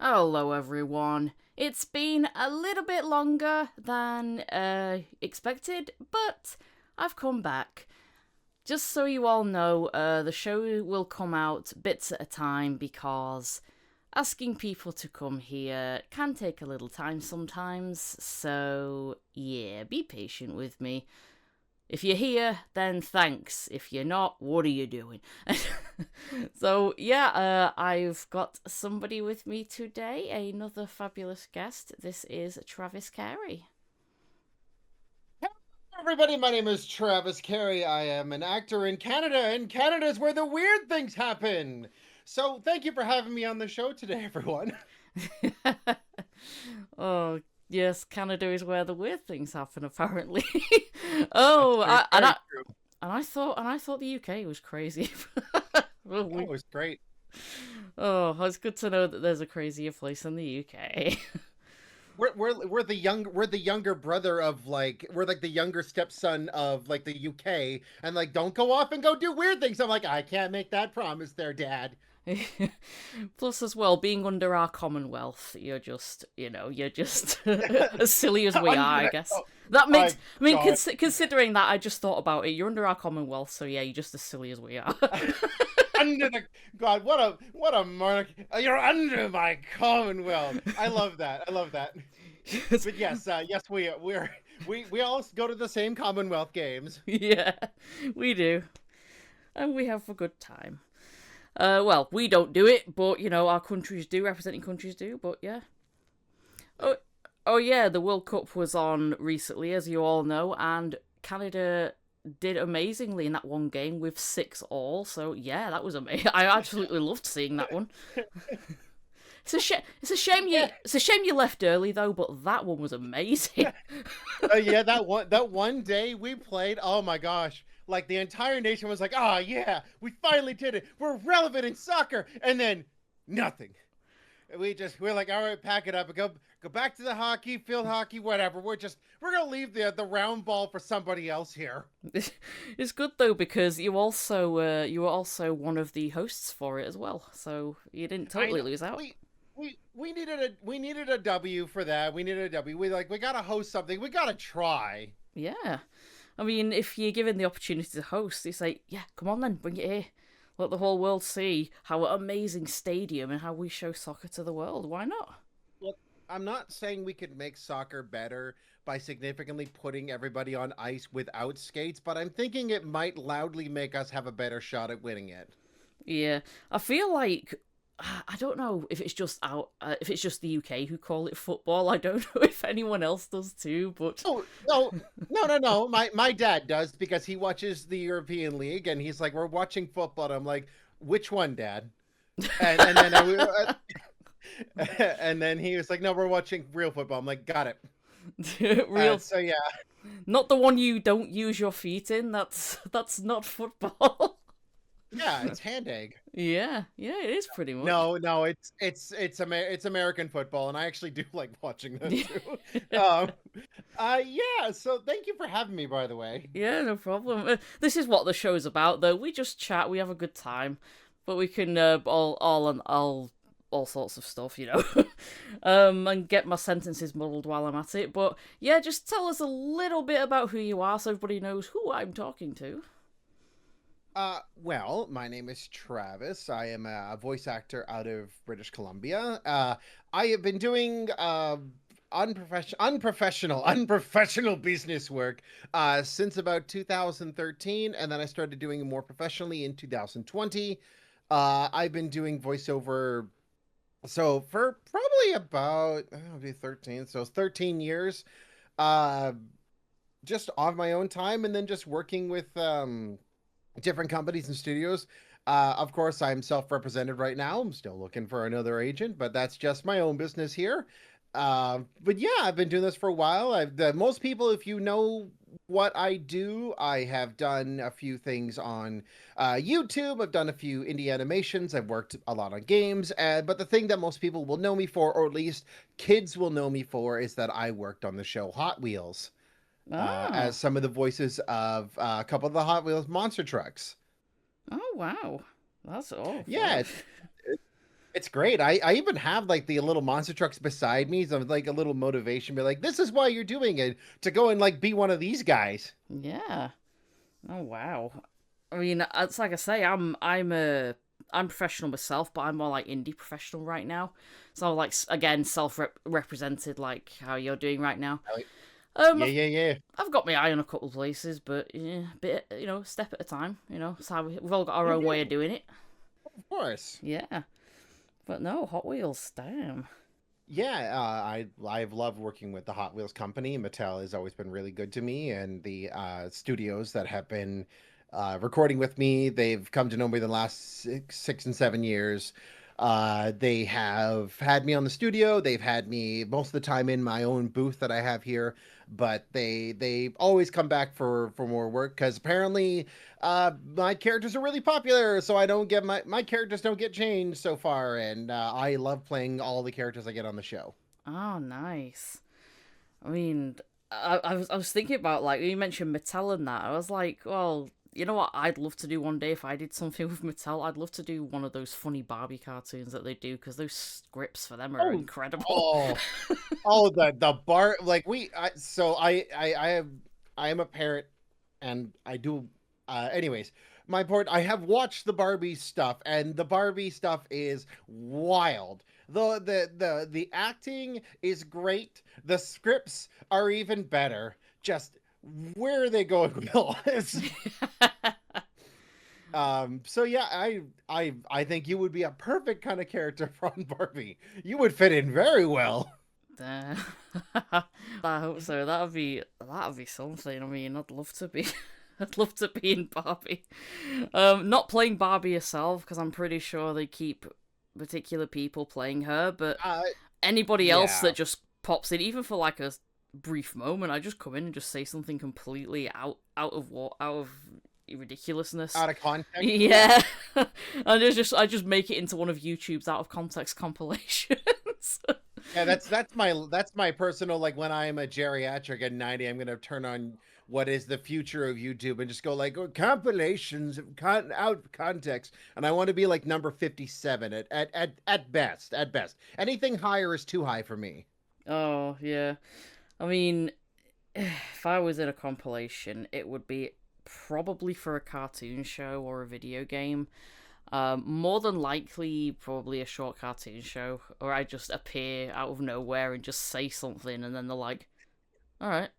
Hello, everyone. It's been a little bit longer than expected, but I've come back. Just so you all know, the show will come out bits at a time because asking people to come here can take a little time sometimes. So, yeah, be patient with me. If you're here, then thanks. If you're not, what are you doing? So, yeah, I've got somebody with me today, another fabulous guest. This is Travis Carey. Hello, everybody, my name is Travis Carey. I am an actor in Canada, and Canada is where the weird things happen. So, thank you for having me on the show today, everyone. Oh, yes, Canada is where the weird things happen, apparently. That's oh, very, I, and very I true. and I thought the UK was crazy. Well, Oh, it was great. oh, it's good to know that there's a crazier place than the UK. We're the younger brother of we're like the younger stepson of like the UK, and like don't go off and go do weird things. I'm like I can't make that promise, there, Dad. Plus, as well, being under our Commonwealth, you're just as silly as we are, I Under, guess. oh That my makes, I mean, God. considering that, I just thought about it. You're under our Commonwealth, so yeah, you're just as silly as we are. Under the God, what a monarch! You're under my Commonwealth. I love that. I love that. But yes, yes, we all go to the same Commonwealth games. Yeah, we do, and we have a good time. Well, we don't do it, but our countries do, representing countries do. But yeah. Oh, oh yeah, the World Cup was on recently, as you all know, and Canada did amazingly in that one game with 6-all. So yeah, that was amazing. I absolutely loved seeing that one. It's a It's a shame Yeah, you left early though. But that one was amazing. yeah. That one day we played. Oh my gosh! Like the entire nation was like, "Ah, yeah, we finally did it. We're relevant in soccer." And then nothing. We're like, all right, pack it up and go back to the hockey, field hockey, whatever. We're gonna leave the round ball for somebody else here. It's good though because you were also one of the hosts for it as well, so you didn't I totally know lose out. we needed a W for that. We needed a W. We gotta host something. We gotta try. Yeah, I mean, if you're given the opportunity to host, it's like, yeah, come on then, bring it here. Let the whole world see how amazing stadium and how we show soccer to the world. Why not? Look, I'm not saying we could make soccer better by significantly putting everybody on ice without skates, but I'm thinking it might loudly make us have a better shot at winning it. Yeah, I feel like I don't know if it's just the UK who call it football. I don't know if anyone else does too, but Oh no, no, no, no! My dad does because he watches the European League, and he's like, "We're watching football." And I'm like, "Which one, Dad?" And then and then he was like, "No, we're watching real football." I'm like, "Got it." real, So yeah, not the one you don't use your feet in. That's not football. yeah, it's hand egg. Yeah, yeah, it is pretty much. No, no, it's American football, and I actually do like watching that too. Um, yeah. So thank you for having me, by the way. Yeah, no problem. This is what the show's about, though. We just chat, we have a good time, but we can all sorts of stuff, and get my sentences muddled while I'm at it. But yeah, just tell us a little bit about who you are, so everybody knows who I'm talking to. Well, my name is Travis. I am a voice actor out of British Columbia. I have been doing unprofessional business work since about 2013, and then I started doing it more professionally in 2020. I've been doing voiceover so for probably about it'll be 13, so it's 13 years. Uh, just on my own time, and then just working with different companies and studios. Of course, I'm self-represented right now. I'm still looking for another agent, but that's just my own business here. But yeah, I've been doing this for a while. Most people, if you know what I do, I have done a few things on YouTube. I've done a few indie animations. I've worked a lot on games. But the thing that most people will know me for, or at least kids will know me for, is that I worked on the show Hot Wheels Oh, as some of the voices of a couple of the Hot Wheels monster trucks. oh wow, that's all Yeah, fun. It's great. I even have like the little monster trucks beside me, so like a little motivation, be like, this is why you're doing it, to go and like be one of these guys. Yeah. Oh wow. I mean, it's like I say, I'm professional myself, but I'm more like indie professional right now. So like again, self represented, like how you're doing right now. I like, Um, yeah, I've, yeah, yeah. I've got my eye on a couple of places, but yeah, bit step at a time. It's how we've all got our own way of Mhm, doing it. of course. Yeah, but no, Hot Wheels, damn. Yeah, I've loved working with the Hot Wheels company. Mattel has always been really good to me, and the studios that have been recording with me, they've come to know me the last 6 and 7 years. They have had me on the studio. They've had me most of the time in my own booth that I have here, but they always come back for more work because apparently my characters are really popular, so I don't get my characters don't get changed so far, and I love playing all the characters I get on the show. Oh, nice. I mean, I was thinking about like you mentioned Mattel and that. I was like, well, you know what? I'd love to do one day if I did something with Mattel. I'd love to do one of those funny Barbie cartoons that they do because those scripts for them are Oh, incredible. oh, oh, the bar like so I am a parent, and I do anyways. My point, I have watched the Barbie stuff, and the Barbie stuff is wild. The acting is great. The scripts are even better. Just where are they going with all this? So yeah, I think you would be a perfect kind of character from Barbie. You would fit in very well. Uh, I hope so. That'd be something. I mean, I'd love to be. I'd love to be in Barbie. Not playing Barbie herself because I'm pretty sure they keep particular people playing her. But Uh, anybody else yeah, that just pops in, even for like a brief moment, I just come in and just say something completely out of ridiculousness. out of context. Yeah. Yeah, I just make it into one of YouTube's out of context compilations. Yeah, that's my personal, like, when I am a geriatric at 90, I'm gonna turn on what is the future of YouTube and just go like, "Oh, compilations of out of context," and I want to be like number 57 at best. At best, anything higher is too high for me. Oh yeah, I mean, if I was in a compilation, it would be probably for a cartoon show or a video game. More than likely, probably a short cartoon show, or I just appear out of nowhere and just say something, and then they're like, "All right,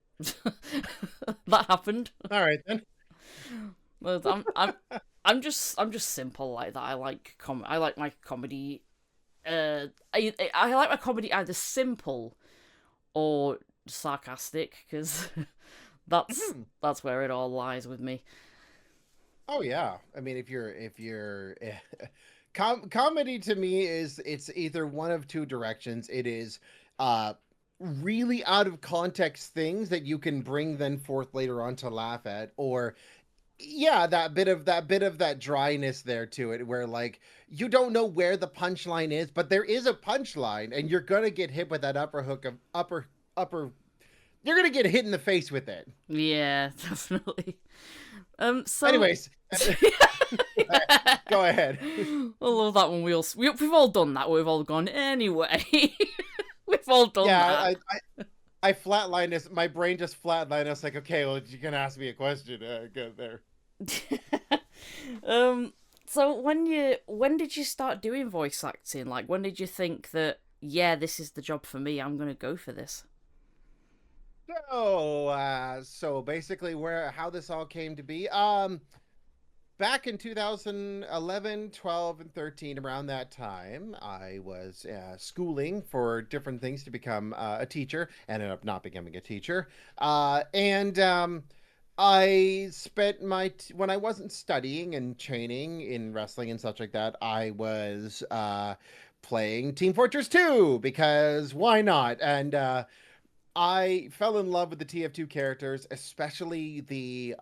that happened." All right then. But I'm just simple like that. I like my comedy. I like my comedy either simple or sarcastic because that's Mhm. that's where it all lies with me. Oh yeah, I mean, if you're comedy to me is, it's either one of two directions. It is uh really out of context things that you can bring then forth later on to laugh at, or yeah, that dryness there to it, where like you don't know where the punchline is, but there is a punchline, and you're gonna get hit with that upper hook of upper. You're gonna get hit in the face with it. Yeah, definitely. So Anyways, go ahead. I love that one. We've all done that. We've all gone anyway. We've all done Yeah, that. I flatlined this. My brain just flatlined. I was like, okay, well, you're gonna ask me a question. Go there. um. So when did you start doing voice acting? Like when did you think that yeah, this is the job for me. I'm gonna go for this. So basically, where how this all came to be. Back in 2011, 12, and 13, around that time, I was schooling for different things to become a teacher. Ended up not becoming a teacher. And I spent when I wasn't studying and training in wrestling and such like that, I was playing Team Fortress 2 because why not? And I fell in love with the TF2 characters, especially the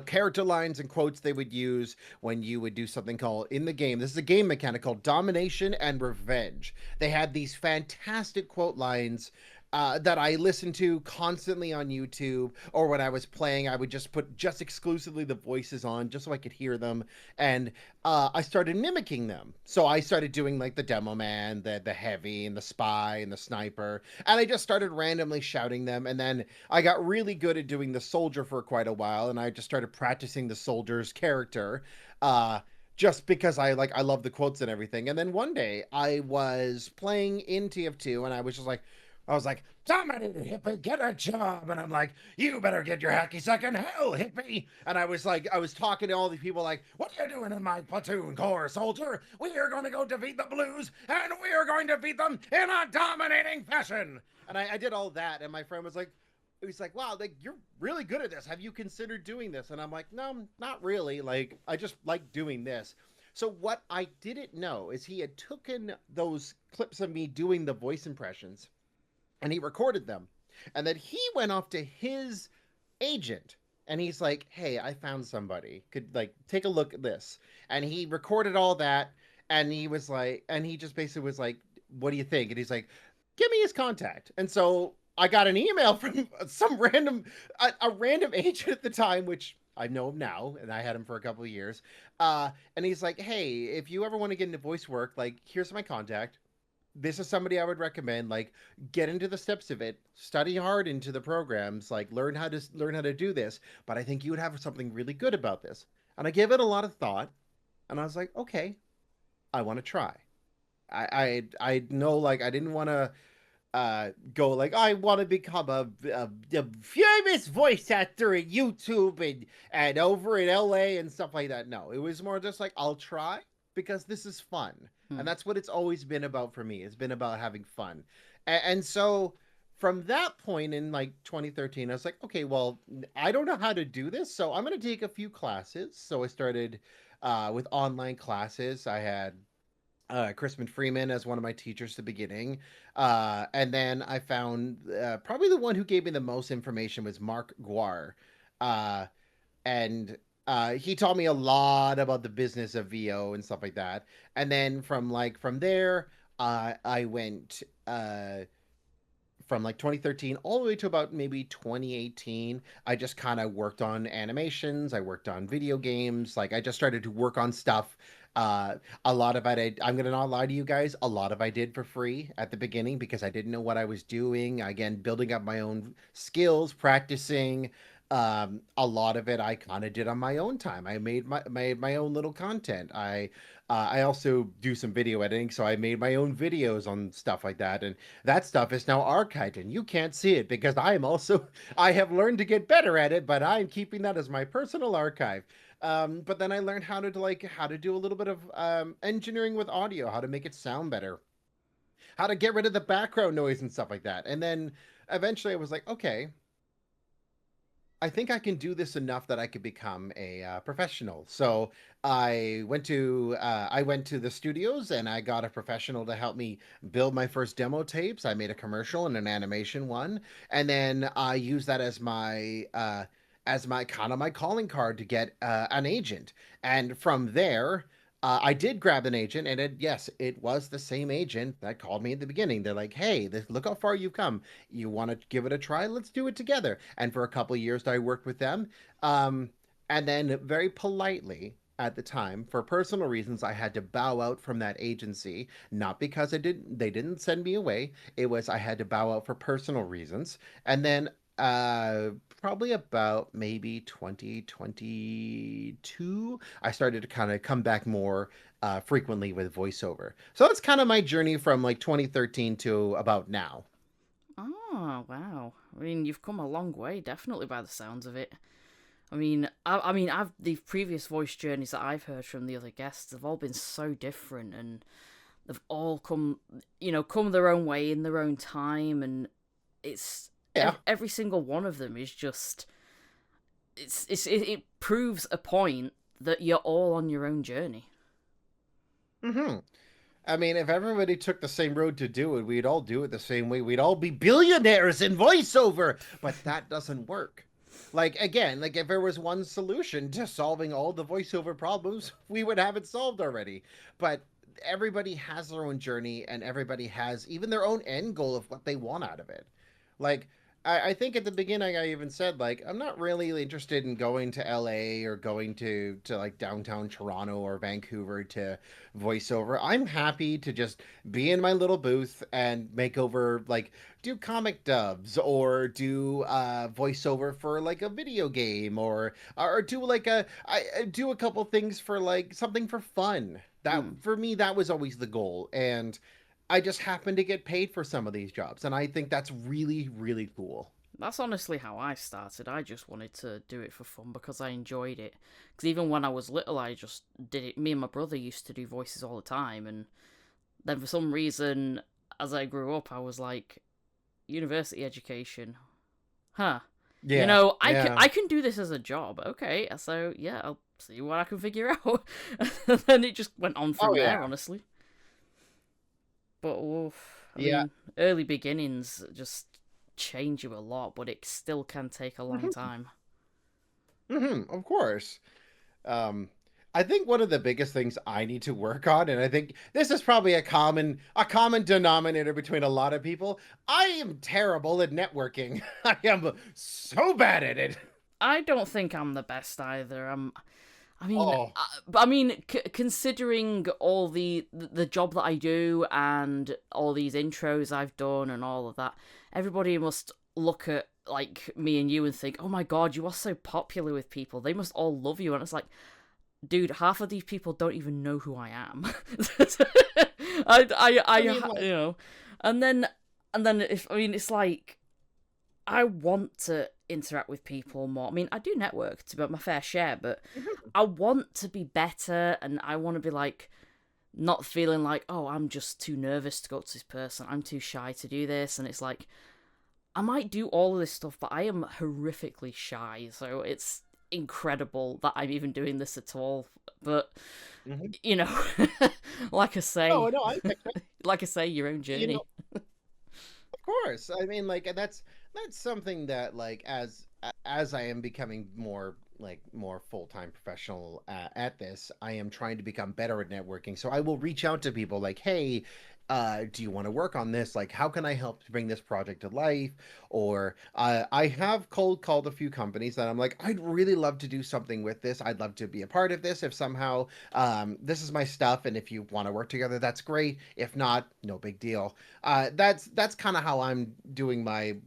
character lines and quotes they would use when you would do something called in the game. This is a game mechanic called domination and revenge. They had these fantastic quote lines, that I listened to constantly on YouTube, or when I was playing, I would just put just exclusively the voices on just so I could hear them, and I started mimicking them. So I started doing like the demo man, the heavy, and the spy, and the sniper, and I just started randomly shouting them, and then I got really good at doing the soldier for quite a while, and I just started practicing the soldier's character. Uh, just because I love the quotes and everything. And then one day I was playing in TF2 and I was like, somebody, hippie, get a job. And I'm like, you better get your hacky sack in hell, hippie. And I was talking to all these people like, what are you doing in my platoon, corps, soldier? We are going to go defeat the blues, and we are going to defeat them in a dominating fashion. And I did all that, and my friend was like, he's like, wow, like, you're really good at this. Have you considered doing this? And I'm like, no, not really. Like, I just like doing this. So what I didn't know is he had taken those clips of me doing the voice impressions and he recorded them. And then he went off to his agent and he's like, hey, I found somebody. Could like take a look at this. And he recorded all that and he was like, and he just basically was like, what do you think? And he's like, give me his contact. And so I got an email from some a random agent at the time, which I know him now, and I had him for a couple of years. And he's like, hey, if you ever want to get into voice work, like, here's my contact. This is somebody I would recommend. Like, get into the steps of it, study hard into the programs, like learn how to do this. But I think you would have something really good about this. And I gave it a lot of thought, and I was like, okay, I want to try. I know, like, I didn't want to go like I want to become a famous voice actor at YouTube and over in LA and stuff like that. No, it was more just like I'll try because this is fun. And that's what it's always been about for me. It's been about having fun. And so from that point in like 2013, I was like, okay, well, I don't know how to do this, so I'm going to take a few classes. So I started with online classes. I had Crispin Freeman as one of my teachers at the beginning. And then I found probably the one who gave me the most information was Mark Guar. Uh, and he taught me a lot about the business of VO and stuff like that. And then from there, I went from like 2013 all the way to about maybe 2018. I just kind of worked on animations. I worked on video games. Like I just started to work on stuff. A lot of it, I'm gonna not lie to you guys, a lot of I did for free at the beginning because I didn't know what I was doing. Again, building up my own skills, practicing. A lot of it I kind of did on my own time. I made my own little content. I also do some video editing, so I made my own videos on stuff like that, and that stuff is now archived, and you can't see it because I have learned to get better at it, but I'm keeping that as my personal archive. But then I learned how to do a little bit of engineering with audio, how to make it sound better, how to get rid of the background noise and stuff like that. And then eventually I was like, okay, I think I can do this enough that I could become a professional. So I went to the studios and I got a professional to help me build my first demo tapes. I made a commercial and an animation one, and then I used that as my kind of my calling card to get an agent. And from there, I did grab an agent, and yes, it was the same agent that called me at the beginning. They're like, "Hey, look how far you've come. You want to give it a try? Let's do it together." And for a couple of years, I worked with them. Um, and then, very politely at the time, for personal reasons, I had to bow out from that agency. Not because they didn't send me away. It was I had to bow out for personal reasons. And then probably about maybe 2022, I started to kind of come back more frequently with voiceover. So that's kind of my journey from like 2013 to about now. Oh, wow. I mean, you've come a long way, definitely, by the sounds of it. I've the previous voice journeys that I've heard from the other guests have all been so different, and they've all come their own way in their own time, and it's Yeah. every single one of them is just it proves a point that you're all on your own journey. Hmm. I mean, if everybody took the same road to do it, we'd all do it the same way. We'd all be billionaires in voiceover, but that doesn't work. Like, again, like if there was one solution to solving all the voiceover problems, we would have it solved already. But everybody has their own journey, and everybody has even their own end goal of what they want out of it. Like, I think at the beginning I even said, like, I'm not really interested in going to LA or going to like downtown Toronto or Vancouver to voiceover. I'm happy to just be in my little booth and make over, like, do comic dubs or do voiceover for like a video game, or do like I do a couple things for like something for fun. That, Hmm. for me, that was always the goal. And I just happen to get paid for some of these jobs, and I think that's really, really cool. That's honestly how I started. I just wanted to do it for fun because I enjoyed it. Because even when I was little, I just did it. Me and my brother used to do voices all the time, and then for some reason, as I grew up, I was like, university education, huh? You Yeah, know, yeah. I can do this as a job. Okay, so yeah, I'll see what I can figure out. And then it just went on Oh from yeah, there, honestly. But oof, I yeah. mean, early beginnings just change you a lot, but it still can take a long Hmm. time. Of course. Um, I think one of the biggest things I need to work on, and I think this is probably a common denominator between a lot of people. I am terrible at networking. I am so bad at it. I don't think I'm the best either. I mean, Oh, considering all the job that I do and all these intros I've done and all of that, everybody must look at like me and you and think, "Oh my god, you are so popular with people. They must all love you." And it's like, dude, half of these people don't even know who I am. I mean, like, you know, and then, if I mean, it's like I want to interact with people more. I mean, I do network to about my fair share, but mhm. I want to be better, and I want to be like not feeling like, oh, I'm just too nervous to go up to this person. I'm too shy to do this, and it's like I might do all of this stuff, but I am horrifically shy. So it's incredible that I'm even doing this at all. But Mhm. you know, like I Oh say, no, I like I say, your own you know, journey. of course. I mean, like, that's something that, like, as I am becoming more full-time professional at this, I am trying to become better at networking. So I will reach out to people like, "Hey, do you want to work on this? Like, how can I help to bring this project to life?" Or I have cold called a few companies that I'm like, "I'd really love to do something with this. I'd love to be a part of this. If somehow this is my stuff, and if you want to work together, that's great. If not, no big deal." That's kind of how I'm doing my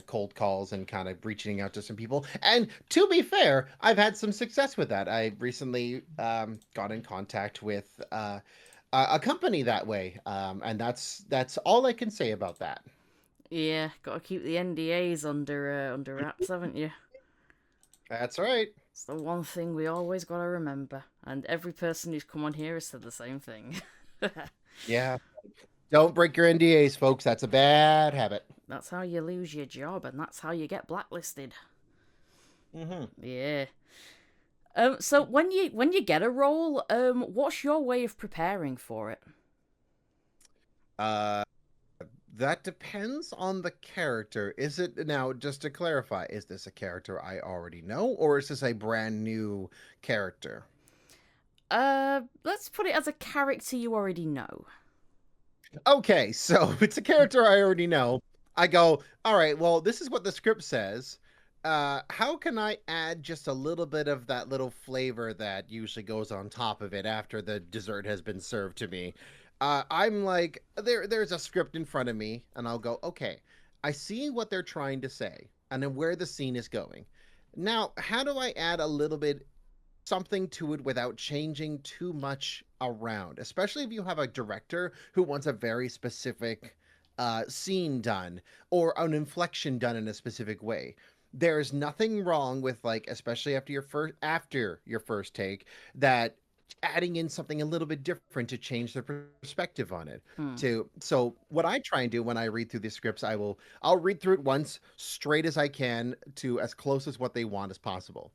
cold calls and kind of reaching out to some people. And to be fair, I've had some success with that. I recently got in contact with a company that way, and that's all I can say about that. Yeah, gotta keep the NDAs under wraps, haven't you? That's right. It's the one thing we always gotta remember, and every person who's come on here has said the same thing. Yeah. Don't break your NDAs, folks. That's a bad habit. That's how you lose your job, and that's how you get blacklisted. Hmm. Yeah. So when you get a role, what's your way of preparing for it? Uh, that depends on the character. Is it, now, just to clarify, is this a character I already know, or is this a brand new character? Let's put it as a character you already know. Okay, so if it's a character I already know, I go, all right, well, this is what the script says. How can I add just a little bit of that little flavor that usually goes on top of it after the dessert has been served to me? I'm like, there's a script in front of me, and I'll go, okay, I see what they're trying to say, and then where the scene is going. Now, how do I add a little bit something to it without changing too much around, especially if you have a director who wants a very specific scene done or an inflection done in a specific way. There's nothing wrong with, like, especially after your first take, that adding in something a little bit different to change the perspective on it. Hmm. To So what I try and do when I read through these scripts, I'll read through it once straight as I can to as close as what they want as possible,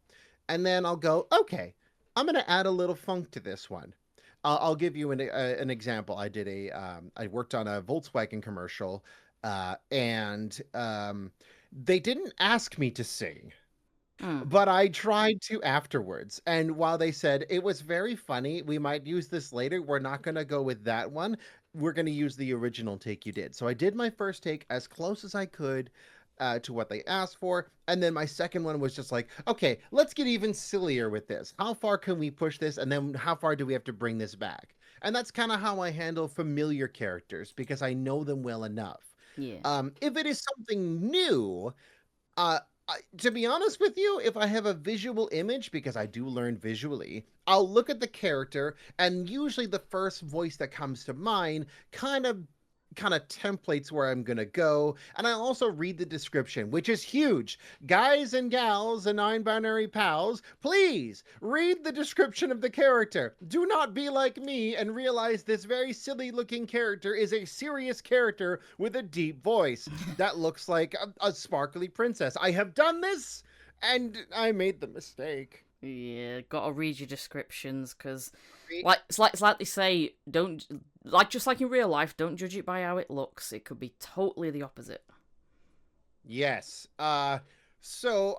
and then I'll go, okay, I'm going to add a little funk to this one. I'll give you an example. I worked on a Volkswagen commercial, and they didn't ask me to sing. Mm. But I tried to afterwards, and while they said, "It was very funny, we might use this later, we're not gonna go with that one, we're gonna use the original take you did." So I did my first take as close as I could, to what they asked for, and then my second one was just like, "Okay, let's get even sillier with this. How far can we push this, and then how far do we have to bring this back?" And that's kinda how I handle familiar characters, because I know them well enough. Yeah. If it is something new, uh, to be honest with you, if I have a visual image, because I do learn visually, I'll look at the character, and usually the first voice that comes to mind kind of templates where I'm gonna go, and I also read the description, which is huge. Guys and gals and non-binary pals, please read the description of the character. Do not be like me and realize this very silly-looking character is a serious character with a deep voice that looks like a sparkly princess. I have done this, and I made the mistake. Yeah, gotta read your descriptions, because it's like they say, don't, like, just like in real life, don't judge it by how it looks. It could be totally the opposite. Yes. So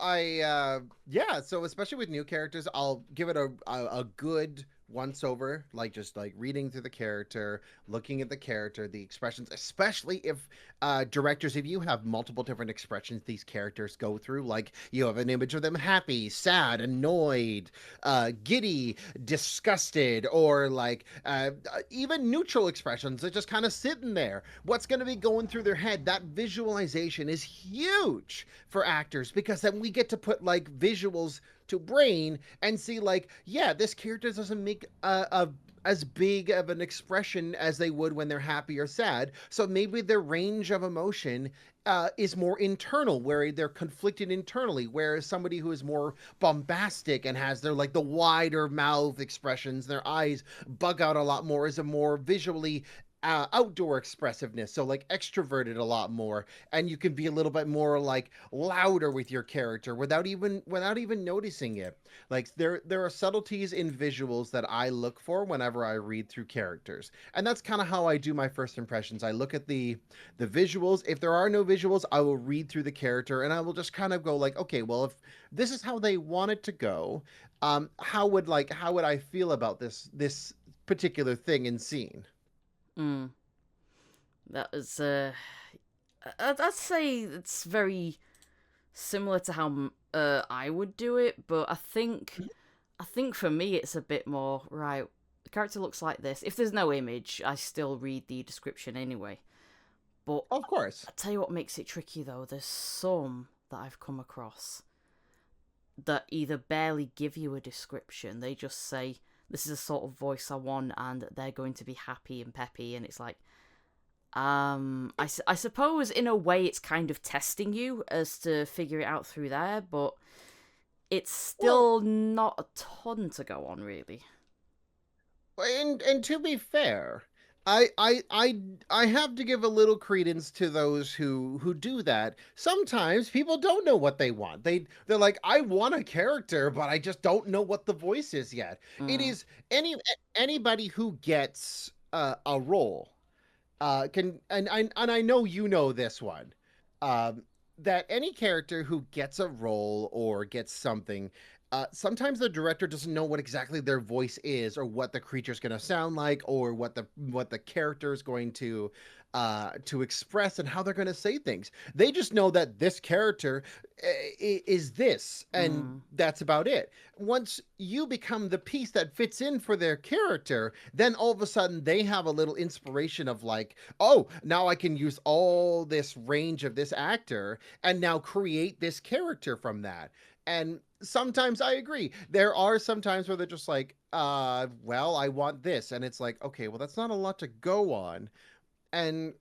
especially with new characters, I'll give it a good once over, like just like reading through the character, looking at the character, the expressions, especially if directors, if you have multiple different expressions these characters go through, like you have an image of them happy, sad, annoyed, giddy, disgusted, or like even neutral expressions that just kind of sitting there. What's going to be going through their head? That visualization is huge for actors, because then we get to put like visuals to brain and see like, yeah, this character doesn't make as big of an expression as they would when they're happy or sad. So maybe their range of emotion is more internal, where they're conflicted internally. Whereas somebody who is more bombastic and has their like the wider mouth expressions, their eyes bug out a lot more, is a more visually outdoor expressiveness, so like extroverted a lot more, and you can be a little bit more like louder with your character without even noticing it. Like there are subtleties in visuals that I look for whenever I read through characters, and that's kind of how I do my first impressions. I look at the visuals. If there are no visuals, I will read through the character, and I will just kind of go like, okay, well, if this is how they want it to go, how would I feel about this particular thing and scene? Mm. That is, I'd say it's very similar to how I would do it, but I think for me it's a bit more right. The character looks like this. If there's no image, I still read the description anyway. But Of course. I tell you what makes it tricky though. There's some that I've come across that either barely give you a description. They just say this is a sort of voice I want, and they're going to be happy and peppy, and it's like, I suppose in a way it's kind of testing you as to figure it out through there, but it's Well, still not a ton to go on, really. and to be fair, I have to give a little credence to those who do that. Sometimes people don't know what they want. They're like, I want a character, but I just don't know what the voice is yet. It Mm, is anybody who gets a role can and I know you know this one. Um, that any character who gets a role or gets something, sometimes the director doesn't know what exactly their voice is, or what the creature's going to sound like, or what the character is going to express, and how they're going to say things. They just know that this character is this, and mm, that's about it. Once you become the piece that fits in for their character, then all of a sudden they have a little inspiration of like, oh, now I can use all this range of this actor and now create this character from that. And sometimes I agree. There are some times where they're just like, well, I want this. And it's like, okay, well, that's not a lot to go on. And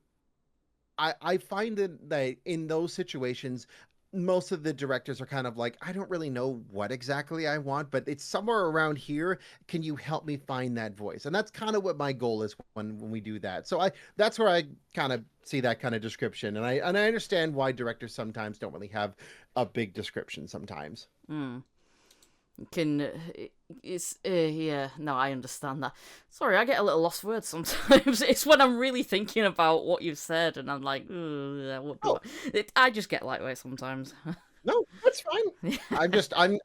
I find that in those situations, most of the directors are kind of like, I don't really know what exactly I want, but it's somewhere around here. Can you help me find that voice? And that's kind of what my goal is when we do that. So that's where I kind of see that kind of description, and I understand why directors sometimes don't really have a big description sometimes. mm. Can it's yeah, no, I understand that. Sorry, I get a little lost words sometimes. It's when I'm really thinking about what you've said, and I'm like, "Ugh, what do Oh, I just get lightweight sometimes. No, that's fine.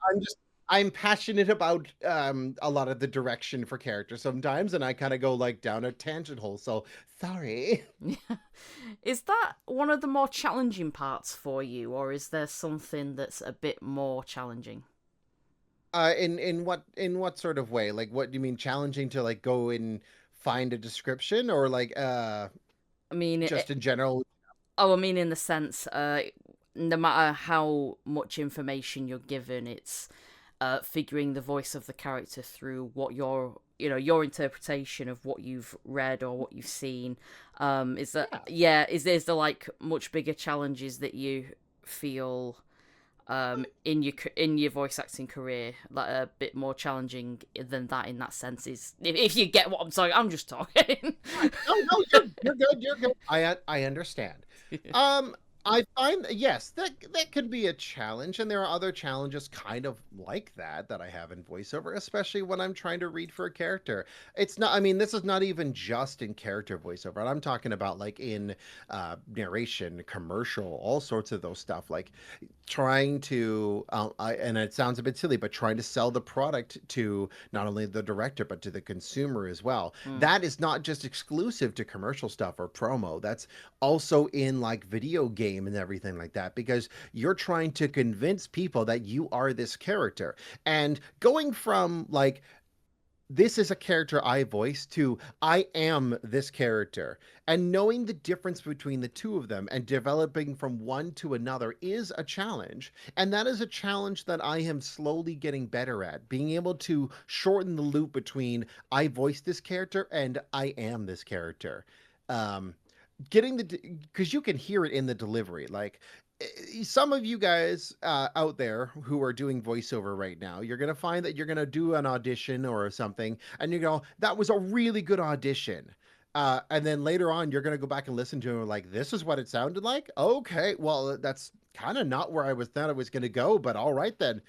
I'm passionate about a lot of the direction for characters sometimes, and I kind of go like down a tangent hole. So sorry. Is that one of the more challenging parts for you, or is there something that's a bit more challenging? In what sort of way? Like, what do you mean challenging to like go and find a description, or like I mean, just in general? oh, I mean, in the sense, no matter how much information you're given, it's figuring the voice of the character through what your interpretation of what you've read or what you've seen. Is that Yeah. yeah? Is there like much bigger challenges that you feel in your voice acting career, like a bit more challenging than that in that sense? Is if you get what I'm saying, I'm just talking. No, no, you're good. You're good. I understand. Um, I find yes, that could be a challenge, and there are other challenges kind of like that I have in voiceover, especially when I'm trying to read for a character. It's not. I mean, this is not even just in character voiceover. I'm talking about like in narration, commercial, all sorts of those stuff. Like trying to and it sounds a bit silly, but trying to sell the product to not only the director but to the consumer as well. Mm, That is not just exclusive to commercial stuff or promo. That's also in like video game and everything like that, because you're trying to convince people that you are this character. And going from like this is a character I voice to I am this character. And knowing the difference between the two of them and developing from one to another is a challenge. And that is a challenge that I am slowly getting better at, being able to shorten the loop between I voice this character and I am this character. Um, getting the because you can hear it in the delivery like some of you guys out there who are doing voiceover right now, you're going to find that you're going to do an audition or something and you go, that was a really good audition. And then later on you're going to go back and listen to it like, this is what it sounded like. Okay, well, that's kind of not where I was thought I was going to go, but all right then.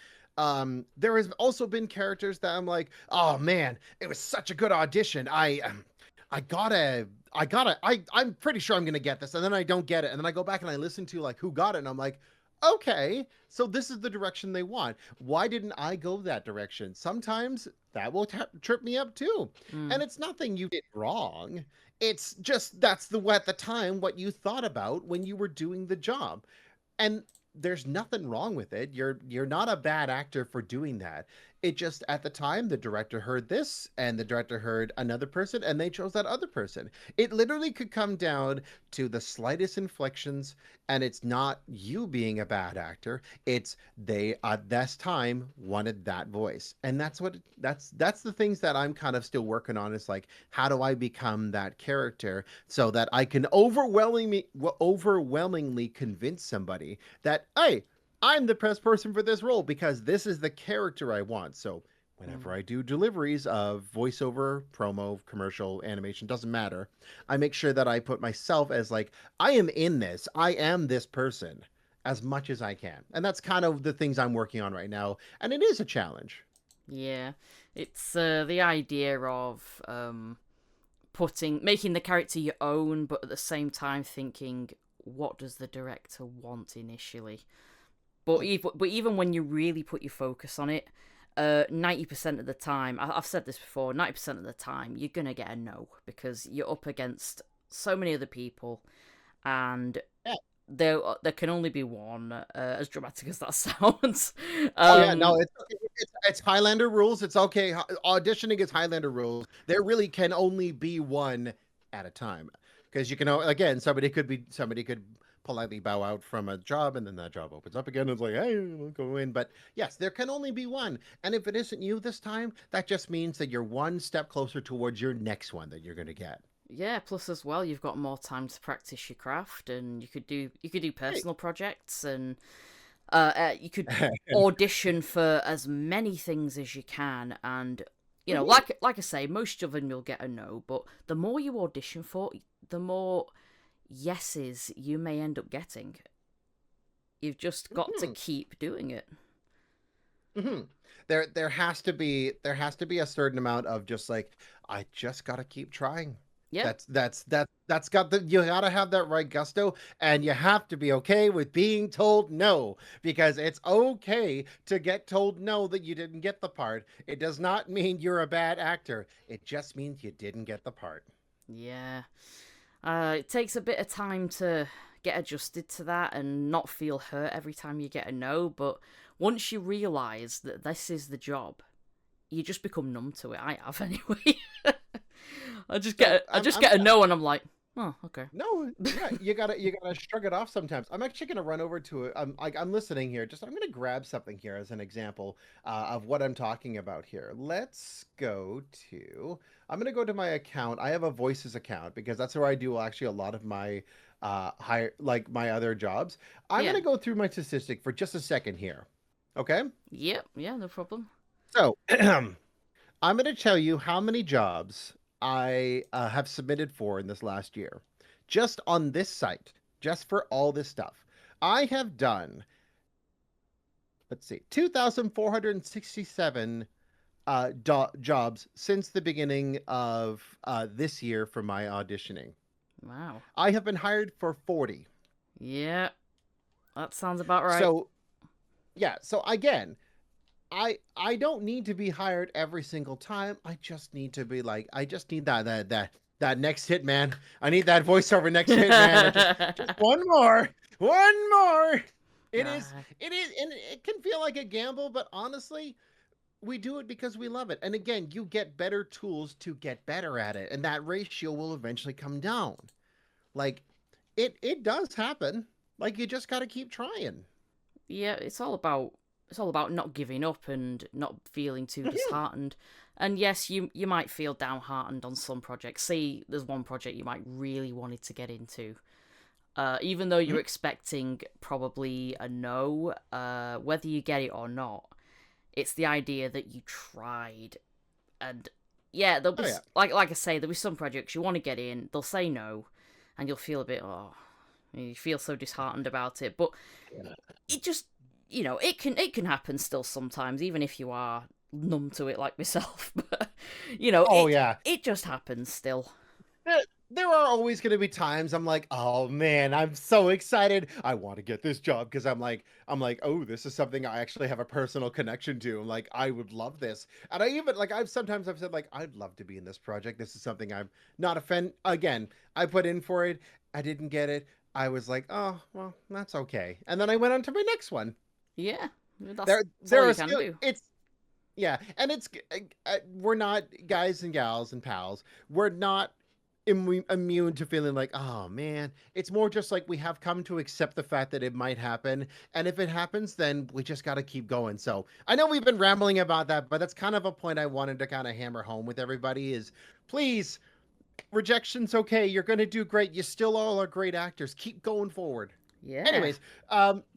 There has also been characters that I'm like, oh man, it was such a good audition. I gotta, I'm pretty sure I'm gonna get this, and then I don't get it, and then I go back and I listen to like who got it, and I'm like, okay, so this is the direction they want. Why didn't I go that direction? Sometimes that will trip me up too, mm. and it's nothing you did wrong. It's just that's the at the time what you thought about when you were doing the job, and there's nothing wrong with it. You're not a bad actor for doing that. It just at the time the director heard this and the director heard another person and they chose that other person. It literally could come down to the slightest inflections, and it's not you being a bad actor. It's they at this time wanted that voice. And that's the things that I'm kind of still working on, is like how do I become that character so that I can overwhelmingly convince somebody that, hey, I'm the best person for this role because this is the character I want. So whenever Mm. I do deliveries of voiceover, promo, commercial, animation, doesn't matter, I make sure that I put myself as like, I am in this. I am this person as much as I can. And that's kind of the things I'm working on right now. And it is a challenge. Yeah, it's the idea of making the character your own, but at the same time thinking, what does the director want initially? But even when you really put your focus on it, 90% of the time, I've said this before, 90% of the time you're gonna get a no because you're up against so many other people, and Yeah. there can only be one. As dramatic as that sounds, Oh yeah, no, um, it's Highlander rules. It's okay. Auditioning is Highlander rules. There really can only be one at a time, because you can again somebody could politely bow out from a job and then that job opens up again. And it's like, hey, we'll go in. But yes, there can only be one. And if it isn't you this time, that just means that you're one step closer towards your next one that you're going to get. yeah. Plus, as well, you've got more time to practice your craft, and you could do Hey. personal projects, and you could audition for as many things as you can, and Mhm. like I say, most of them you'll get a no, but the more you audition for, the more yeses you may end up getting. You've just got to Mhm. keep doing it. Hmm. There has to be a certain amount of just like I just gotta keep trying. Yeah. That's got the you gotta have that right gusto, and you have to be okay with being told no, because it's okay to get told no that you didn't get the part. It does not mean you're a bad actor. It just means you didn't get the part. Yeah. It takes a bit of time to get adjusted to that and not feel hurt every time you get a no, but once you realise that this is the job, you just become numb to it. I have anyway. So I just get a no and I'm like, oh, okay. no, yeah, you gotta shrug it off sometimes. I'm actually gonna run over to it. I'm listening here. Just I'm gonna grab something here as an example of what I'm talking about here. Let's go to. I'm gonna go to my account. I have a Voices account because that's where I do actually a lot of my higher like my other jobs. I'm Yeah. gonna go through my statistic for just a second here. Okay, Yep. Yeah, no problem. so I'm going to tell you how many jobs I have submitted for in this last year. Just on this site, just for all this stuff. I have done, let's see, 2,467 jobs since the beginning of this year for my auditioning. Wow. I have been hired for 40. Yeah, that sounds about right. So, yeah, so again, I don't need to be hired every single time. I just need to be like I just need that next hit, man. I need that voiceover next hit, man. Just one more. One more. It is Ah, and it can feel like a gamble, but honestly, we do it because we love it. And again, you get better tools to get better at it, and that ratio will eventually come down. Like it does happen. Like you just got to keep trying. yeah, it's all about not giving up and not feeling too disheartened. And yes, you might feel downhearted on some projects. Say there's one project you might really wanted to get into. Even though you're expecting probably a no, whether you get it or not, it's the idea that you tried. And yeah, there'll be Oh yeah. like I say, there'll be some projects you want to get in, they'll say no, and you'll feel a bit you feel so disheartened about it. But it just it can happen still sometimes, even if you are numb to it like myself. But Oh yeah. it just happens still. there there are always going to be times I'm like, oh man, I'm so excited. I want to get this job because I'm like, oh, this is something I actually have a personal connection to. I'm like, I would love this. And I even like I've said like I'd love to be in this project. This is something I'm not a fan. Again, I put in for it. I didn't get it. I was like, oh, well, that's okay. And then I went on to my next one. Yeah, that's all There you are can still do. it's yeah, and we're not guys and gals and pals. We're not immune to feeling like, oh man. It's more just like we have come to accept the fact that it might happen, and if it happens, then we just got to keep going. So I know we've been rambling about that, but that's kind of a point I wanted to kind of hammer home with everybody: is please, rejection's okay. You're gonna do great. You still all are great actors. Keep going forward. Yeah. Anyways,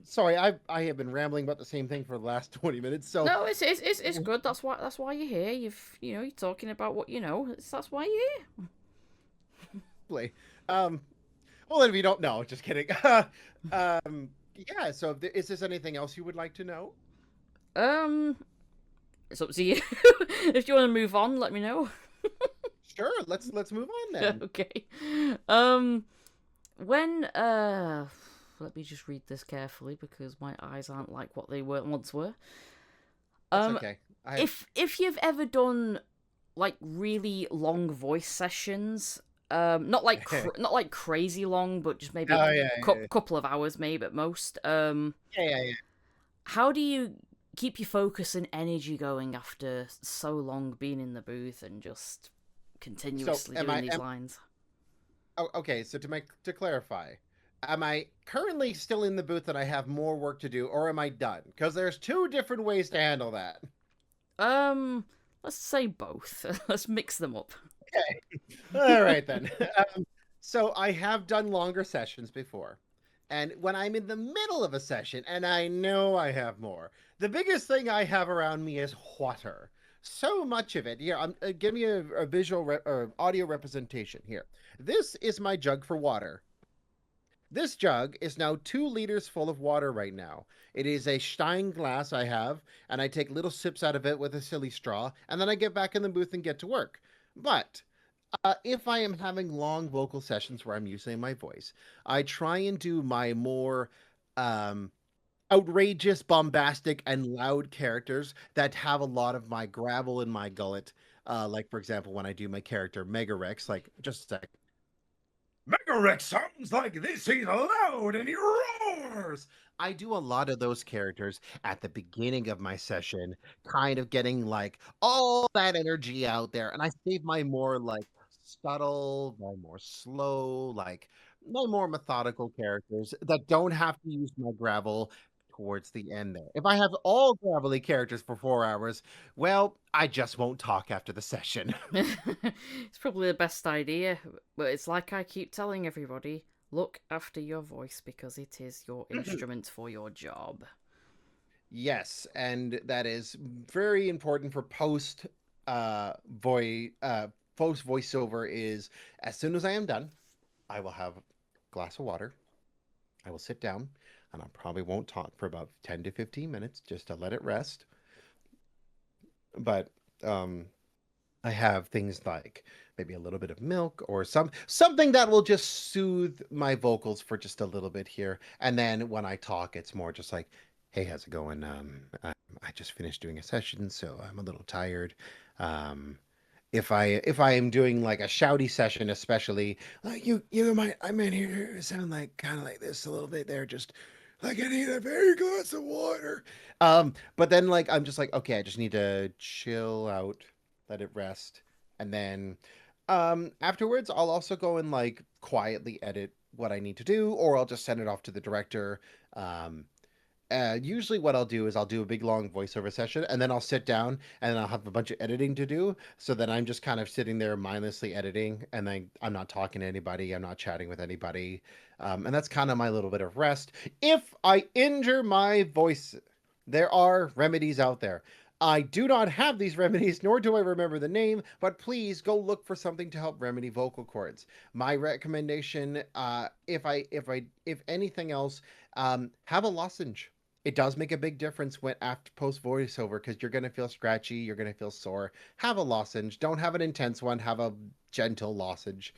sorry, I have been rambling about the same thing for the last 20 minutes. So No, it's good. That's why you're here. You're talking about what you know. That's why you're here. play. Um, well, if you don't know, just kidding. Yeah. So, is there anything else you would like to know? Um, it's up to you. If you want to move on, let me know. Sure. Let's move on then. Okay. Um, when let me just read this carefully because my eyes aren't like what they were once were. That's Um, okay. I have. if you've ever done like really long voice sessions, not like not like crazy long, but just maybe a Oh yeah, yeah, couple of hours, maybe at most. yeah, yeah, yeah. How do you keep your focus and energy going after so long being in the booth and just So, continuously doing these lines? oh, okay. So to clarify, am I currently still in the booth and I have more work to do, or am I done? Because there's two different ways to handle that. Um, let's say both. Let's mix them up. All right then. So I have done longer sessions before. And when I'm in the middle of a session and I know I have more, the biggest thing I have around me is water. So much of it. Here, give me a visual or audio representation here. This is my jug for water. This jug is now 2 liters full of water right now. It is a Stein glass I have, and I take little sips out of it with a silly straw, and then I get back in the booth and get to work. But If I am having long vocal sessions where I'm using my voice, I try and do my more um, outrageous, bombastic, and loud characters that have a lot of my gravel in my gullet. Like, for example, when I do my character Mega Rex, like, just a sec. Megarex sounds like this. He's loud and he roars. I do a lot of those characters at the beginning of my session, kind of getting like all that energy out there. And I save my more like subtle, my more slow, like my more methodical characters that don't have to use my gravel towards the end there. If I have all gravelly characters for 4 hours, well, I just won't talk after the session. It's probably the best idea, but it's like I keep telling everybody, look after your voice because it is your instrument for your job. Yes, and that is very important for post voiceover is as soon as I am done, I will have a glass of water. I will sit down and I probably won't talk for about 10 to 15 minutes just to let it rest. But um I have things like maybe a little bit of milk or something that will just soothe my vocals for just a little bit here. And then when I talk, it's more just like, "Hey, how's it going? I just finished doing a session, so I'm a little tired." Um, if I am doing like a shouty session, especially like I might hear you sound like kind of like this a little bit there, just like I need a very glass of water. But then like I'm just like, okay, I just need to chill out, let it rest, and then afterwards I'll also go and like quietly edit what I need to do, or I'll just send it off to the director. Um, Usually, what I'll do is I'll do a big long voiceover session, and then I'll sit down and I'll have a bunch of editing to do. So then I'm just kind of sitting there mindlessly editing, and then I'm not talking to anybody, I'm not chatting with anybody, and that's kind of my little bit of rest. If I injure my voice, there are remedies out there. I do not have these remedies, nor do I remember the name, but please go look for something to help remedy vocal cords. My recommendation, if anything else, have a lozenge. It does make a big difference when after post voiceover because you're going to feel scratchy, you're going to feel sore. Have a lozenge. Don't have an intense one. Have a gentle lozenge.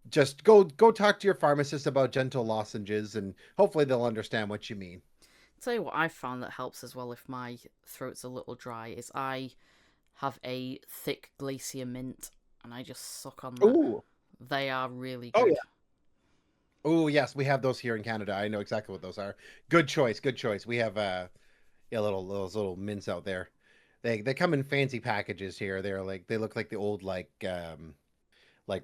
Just go talk to your pharmacist about gentle lozenges, and hopefully they'll understand what you mean. Tell you what I've found that helps as well if my throat's a little dry is I have a thick glacier mint and I just suck on that. Ooh, They are really oh good. yeah. Oh yes, we have those here in Canada. I know exactly what those are. Good choice. Good choice. We have yeah, those little mints out there. They come in fancy packages here. They look like the old like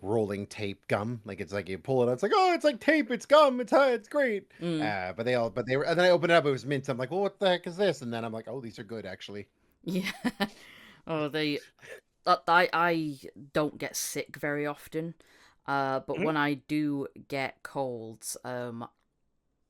rolling tape gum. Like it's like you pull it out, it's like, oh, it's like tape, it's gum, it's great. Mm, But they were, and then I opened it up, it was mint. I'm like, well, what the heck is this? And then I'm like, oh, these are good actually. yeah. Oh, they. I don't get sick very often, but Mhm. when I do get colds,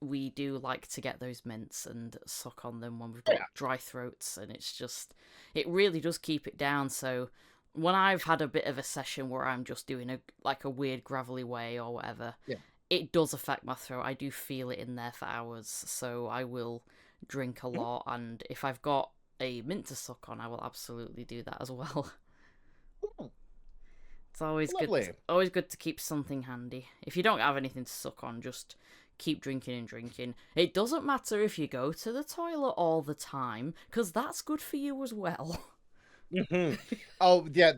we do like to get those mints and suck on them when we've Oh got yeah. dry throats, and it's just, it really does keep it down. So when I've had a bit of a session where I'm just doing a weird gravelly way or whatever, Yeah. it does affect my throat. I do feel it in there for hours, so I will drink a Mhm. lot, and if I've got a mint to suck on, I will absolutely do that as well. Oh, It's lovely. always good to keep something handy. If you don't have anything to suck on, just keep drinking and drinking. It doesn't matter if you go to the toilet all the time, because that's good for you as well. Mhm. Oh yeah,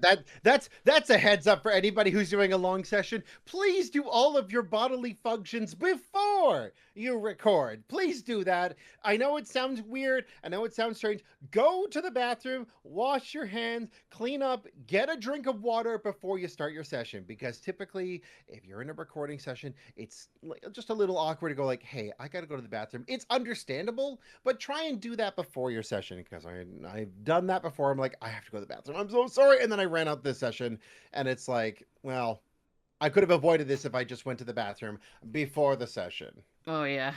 that's a heads up for anybody who's doing a long session. Please do all of your bodily functions before you record. Please do that. I know it sounds weird. I know it sounds strange. Go to the bathroom, wash your hands, clean up, get a drink of water before you start your session. Because typically, if you're in a recording session, it's just a little awkward to go like, "Hey, I got to go to the bathroom." It's understandable, but try and do that before your session because I've done that before. I'm like, I have to go to the bathroom. I'm so sorry, and then I ran out this session, and it's like, well, I could have avoided this if I just went to the bathroom before the session. Oh yeah,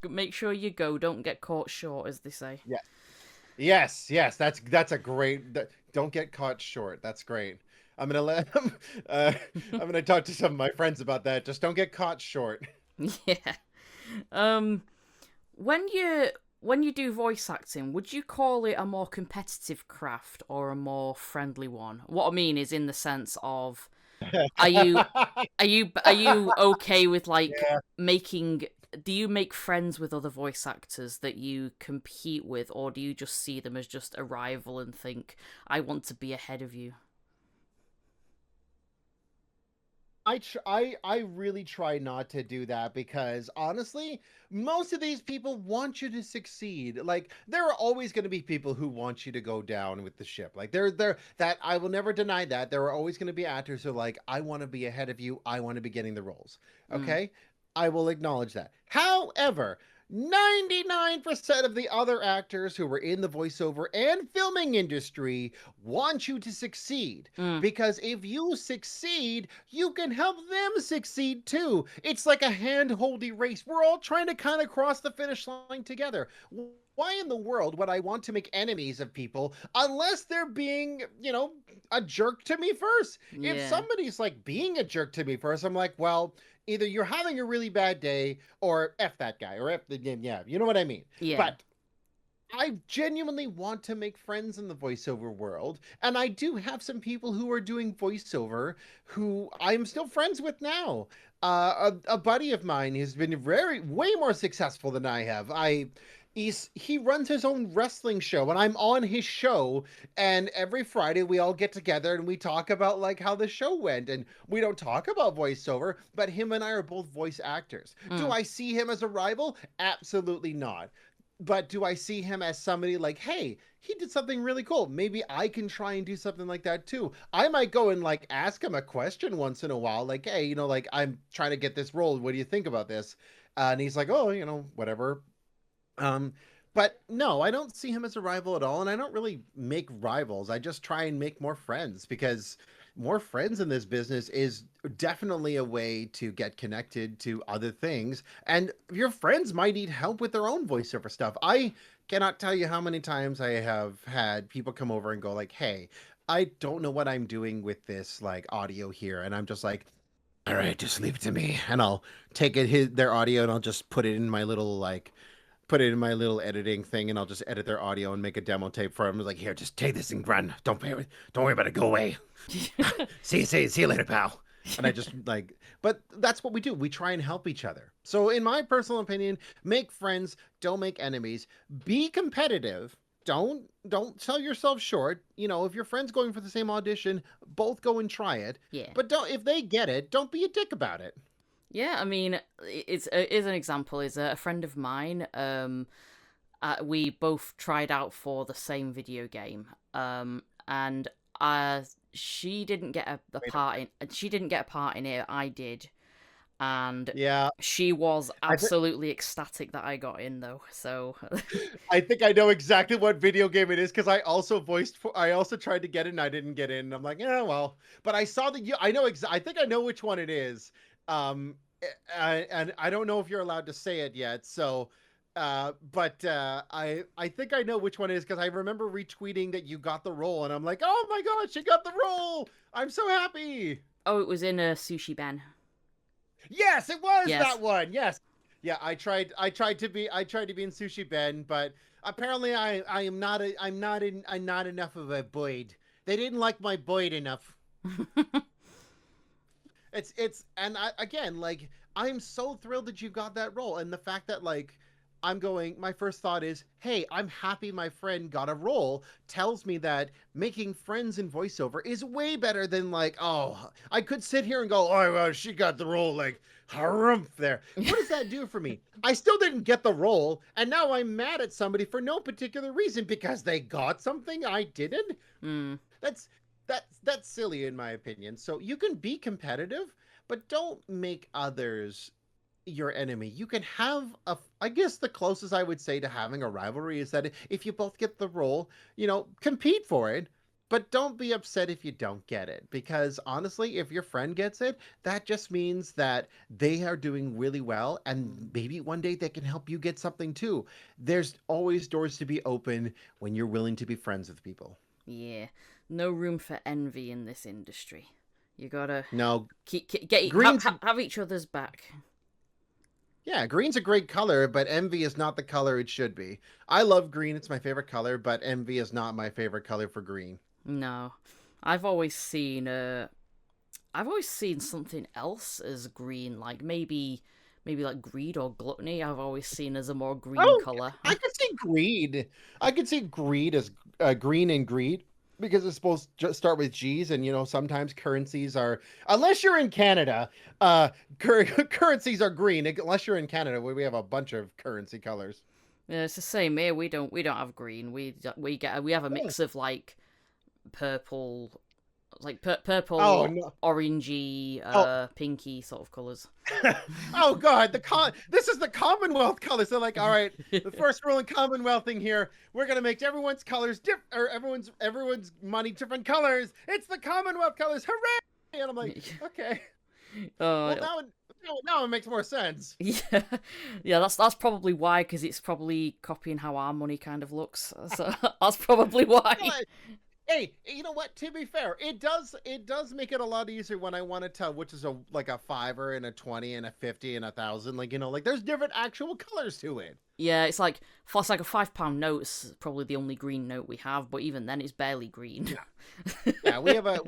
make sure you go. Don't get caught short, as they say. Yes, yes. That's a great. Don't get caught short. That's great. I'm gonna let. I'm gonna talk to some of my friends about that. Just don't get caught short. Yeah. Um, when you do voice acting, would you call it a more competitive craft or a more friendly one? What I mean is in the sense of Are you are you okay with like Yeah. making? Do you make friends with other voice actors that you compete with, or do you just see them as just a rival and think, I want to be ahead of you? I really try not to do that because honestly, most of these people want you to succeed. Like there are always going to be people who want you to go down with the ship. Like there that I will never deny that. There are always going to be actors who are like, I want to be ahead of you. I want to be getting the roles. Mm. Okay? I will acknowledge that. However, 99% of the other actors who were in the voiceover and filming industry want you to succeed. Mm. Because if you succeed, you can help them succeed too. It's like a hand-holdy race. We're all trying to kind of cross the finish line together. Why in the world would I want to make enemies of people unless they're being, a jerk to me first? If Yeah. somebody's like being a jerk to me first, I'm like, well, either you're having a really bad day or F that guy or F the game. Yeah, you know what I mean? Yeah. But I genuinely want to make friends in the voiceover world, and I do have some people who are doing voiceover who I'm still friends with now. A buddy of mine has been way more successful than I have. He runs his own wrestling show, and I'm on his show. And every Friday we all get together and we talk about like how the show went. And we don't talk about voiceover, but him and I are both voice actors. Do Mm. I see him as a rival? Absolutely not. But do I see him as somebody like, hey, he did something really cool. Maybe I can try and do something like that too. I might go and like ask him a question once in a while, like, hey, like I'm trying to get this role. What do you think about this? And he's like, oh, whatever. Um, but no, I don't see him as a rival at all, and I don't really make rivals. I just try and make more friends because more friends in this business is definitely a way to get connected to other things. And your friends might need help with their own voiceover stuff. I cannot tell you how many times I have had people come over and go like, "Hey, I don't know what I'm doing with this like audio here," and I'm just like, all right, just leave it to me, and I'll take their audio and I'll just put it in my little editing thing, and I'll just edit their audio and make a demo tape for them. Like, here, just take this and run. Don't worry about it. Go away. See you later, pal. And I just like, but that's what we do. We try and help each other. So, in my personal opinion, make friends, don't make enemies. Be competitive. Don't sell yourself short. If your friend's going for the same audition, both go and try it. Yeah. But don't if they get it, don't be a dick about it. Yeah, I mean, is an example is a friend of mine. We both tried out for the same video game. And she didn't get a part in. She didn't get a part in it. I did, and Yeah, she was I think absolutely ecstatic that I got in though. So, I think I know exactly what video game it is because I also tried to get it and I didn't get in. And I'm like, yeah, well, but I saw that I know I think I know which one it is. Um, and I don't know if you're allowed to say it yet. So, but I think I know which one it is because I remember retweeting that you got the role, and I'm like, oh my god, she got the role! I'm so happy. oh, it was in a Sushi Ben. Yes, it was Yes. that one. Yes. Yeah, I tried to be in Sushi Ben, but apparently I'm not enough of a Boyd. They didn't like my Boyd enough. And again, like I'm so thrilled that you got that role, and the fact that like my first thought is, hey, I'm happy my friend got a role, tells me that making friends in voiceover is way better than like, oh, I could sit here and go, oh, well, she got the role, like, harumph there. What does that do for me? I still didn't get the role, and now I'm mad at somebody for no particular reason because they got something I didn't. Mm. That's that's silly in my opinion. So you can be competitive, but don't make others your enemy. You can have I guess the closest I would say to having a rivalry is that if you both get the role, compete for it, but don't be upset if you don't get it because honestly, if your friend gets it, that just means that they are doing really well and maybe one day they can help you get something too. There's always doors to be open when you're willing to be friends with people. Yeah. No room for envy in this industry. You gotta No, have, green's have each other's back. Yeah, green's a great color, but envy is not the color it should be. I love green, it's my favorite color, but envy is not my favorite color for green. No, I've always seen I've always seen something else as green, like maybe like greed or gluttony. I've always seen as a more green Oh, color. I could see greed. I could see greed as green and greed because it's supposed to start with G's, and sometimes currencies are, unless you're in Canada, currencies are green. Unless you're in Canada, where we have a bunch of currency colors. Yeah, it's the same here. We don't have green. We have a Oh, mix of like purple, like oh purple, no! orangey, Oh, pinky sort of colors. oh God! This is the Commonwealth colors. They're like, all right, the first rule in Commonwealth thing here, we're gonna make everyone's colors different, or everyone's money different colors. It's the Commonwealth colors. Hooray! And I'm like, okay. Well, uh, now it makes more sense. yeah, yeah. That's probably why, because it's probably copying how our money kind of looks. So that's probably why. But, hey, you know what? To be fair, it does make it a lot easier when I want to tell which is a fiver and a 20 and a 50 and 1,000. Like there's different actual colors to it. Yeah, it's like a £5 note. It's probably the only green note we have, but even then, it's barely green. Yeah, we have a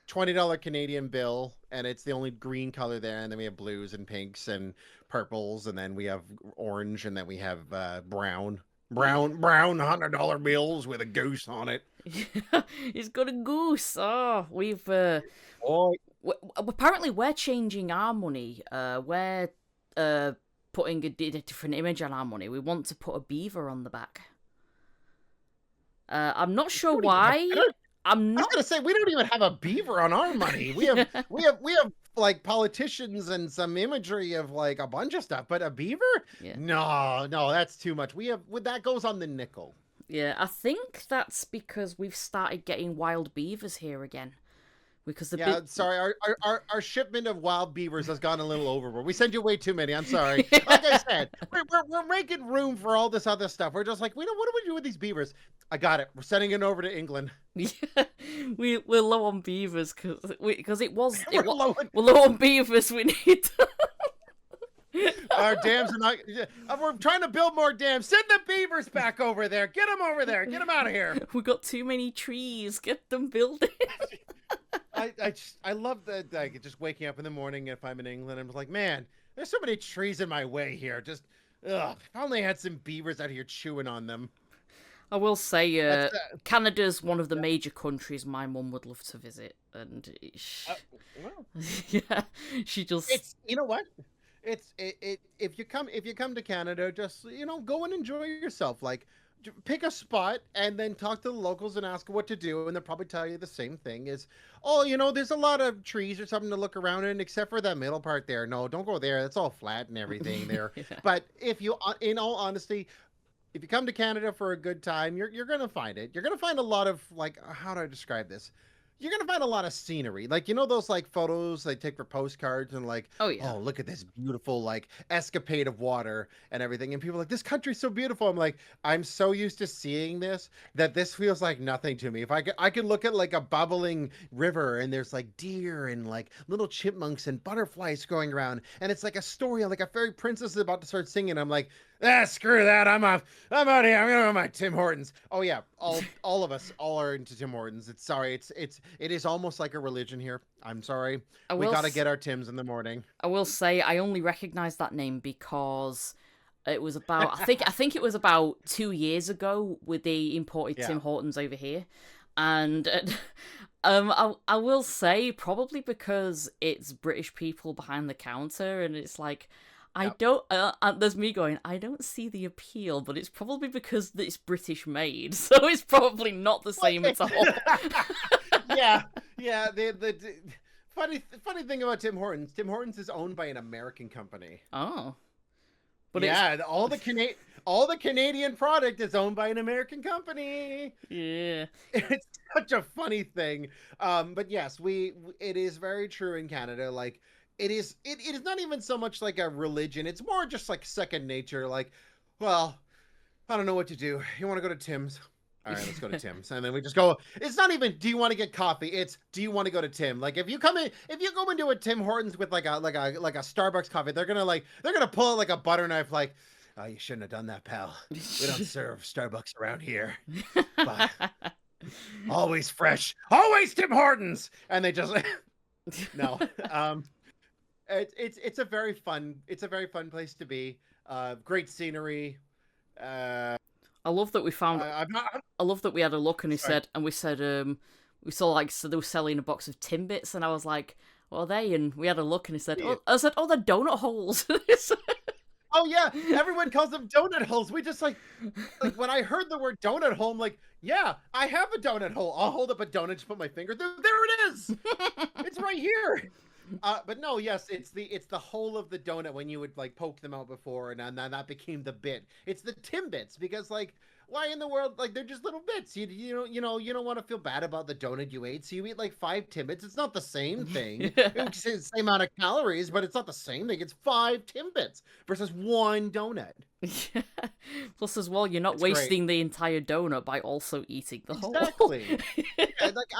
$20 Canadian bill, and it's the only green color there. And then we have blues and pinks and purples, and then we have orange, and then we have brown $100 bills with a goose on it. It's got a goose. Oh, Oh, apparently we're changing our money. We're putting a different image on our money. We want to put a beaver on the back. I'm not sure why. I'm I was not. gonna say we don't even have a beaver on our money. We have like politicians and some imagery of like a bunch of stuff, but a beaver? Yeah, No, that's too much. That goes on the nickel. yeah. I think that's because we've started getting wild beavers here again. Because the Yeah, bit. sorry, our shipment of wild beavers has gone a little overboard. We send you way too many. I'm sorry. Like I said, we're making room for all this other stuff. We're just like, we know what do we do with these beavers? I got it. We're sending it over to England. Yeah, we're low on beavers because We're low. we're low on beavers. We need. Our dams are not. We're trying to build more dams. Send the beavers back over there. Get them over there. Get them out of here. We got too many trees. Get them building. I love that. Like, just waking up in the morning if I'm in England, I'm like, man, there's so many trees in my way here. Just, ugh. If I only had some beavers out here chewing on them. I will say, That's Canada's one of the major countries my mum would love to visit, and well, yeah, she just. it's you know what? If you come to Canada, just go and enjoy yourself. Like pick a spot and then talk to the locals and ask what to do, and they'll probably tell you the same thing is, oh, there's a lot of trees or something to look around in, except for that middle part there. No, don't go there. That's all flat and everything there. Yeah. But in all honesty, if you come to Canada for a good time, you're gonna find it. You're gonna find a lot of, like, how do I describe this? You're gonna find a lot of scenery, like those like photos they take for postcards, and like, Oh yeah. oh, look at this beautiful like escapade of water and everything, and people are like, this country's so beautiful. I'm like, I'm so used to seeing this that this feels like nothing to me. If I could look at like a bubbling river, and there's like deer and like little chipmunks and butterflies going around, and it's like a story, like a fairy princess is about to start singing. I'm like, screw that. I'm off. I'm out of here. I'm gonna go to my Tim Hortons. Oh yeah, all of us all are into Tim Hortons. It is almost like a religion here. I'm sorry. We gotta get our Tims in the morning. I will say I only recognised that name because it was about I think it was about 2 years ago with they imported Yeah. Tim Hortons over here, and I will say probably because it's British people behind the counter, and it's like. I Yep. don't. There's me going. I don't see the appeal, but it's probably because it's British made, so it's probably not the same at all. Yeah, yeah. The funny thing about Tim Hortons, Tim Hortons is owned by an American company. Oh, but Yeah, all the Canadian product is owned by an American company. yeah, It's such a funny thing. But yes, it is very true in Canada. Like it is not even so much like a religion. It's more just like second nature. Like, well, I don't know what to do. You want to go to Tim's? All right, let's go to Tim's. And then we just go. It's not even, do you want to get coffee? It's, do you want to go to Tim? Like if you go into a Tim Hortons with like a Starbucks coffee, they're gonna pull out like a butter knife, like, oh, you shouldn't have done that, pal. We don't serve Starbucks around here. But always fresh, always Tim Hortons. And they just No. It's a very fun place to be. Great scenery. Uh, I love that we found. I'm not. I love that we had a look, and Sorry. we said, we saw like so they were selling a box of Timbits, and I was like, "What are they?" And we had a look, and he said, Yeah. "Oh, I said, oh, they're donut holes." Oh yeah, everyone calls them donut holes. We just like when I heard the word donut hole, I'm like, yeah, I have a donut hole. I'll hold up a donut, just put my finger there it is. It's right here. But no, yes, it's the whole of the donut when you would like poke them out before, and then that became the bit. It's the Timbits because like why in the world like they're just little bits. You don't want to feel bad about the donut you ate, so you eat like 5 Timbits. It's not the same thing. It's the same amount of calories, but it's not the same thing. It's 5 Timbits versus one donut. Yeah. Plus, as well, you're not It's great. wasting the entire donut by also eating the whole. Exactly. Yeah, like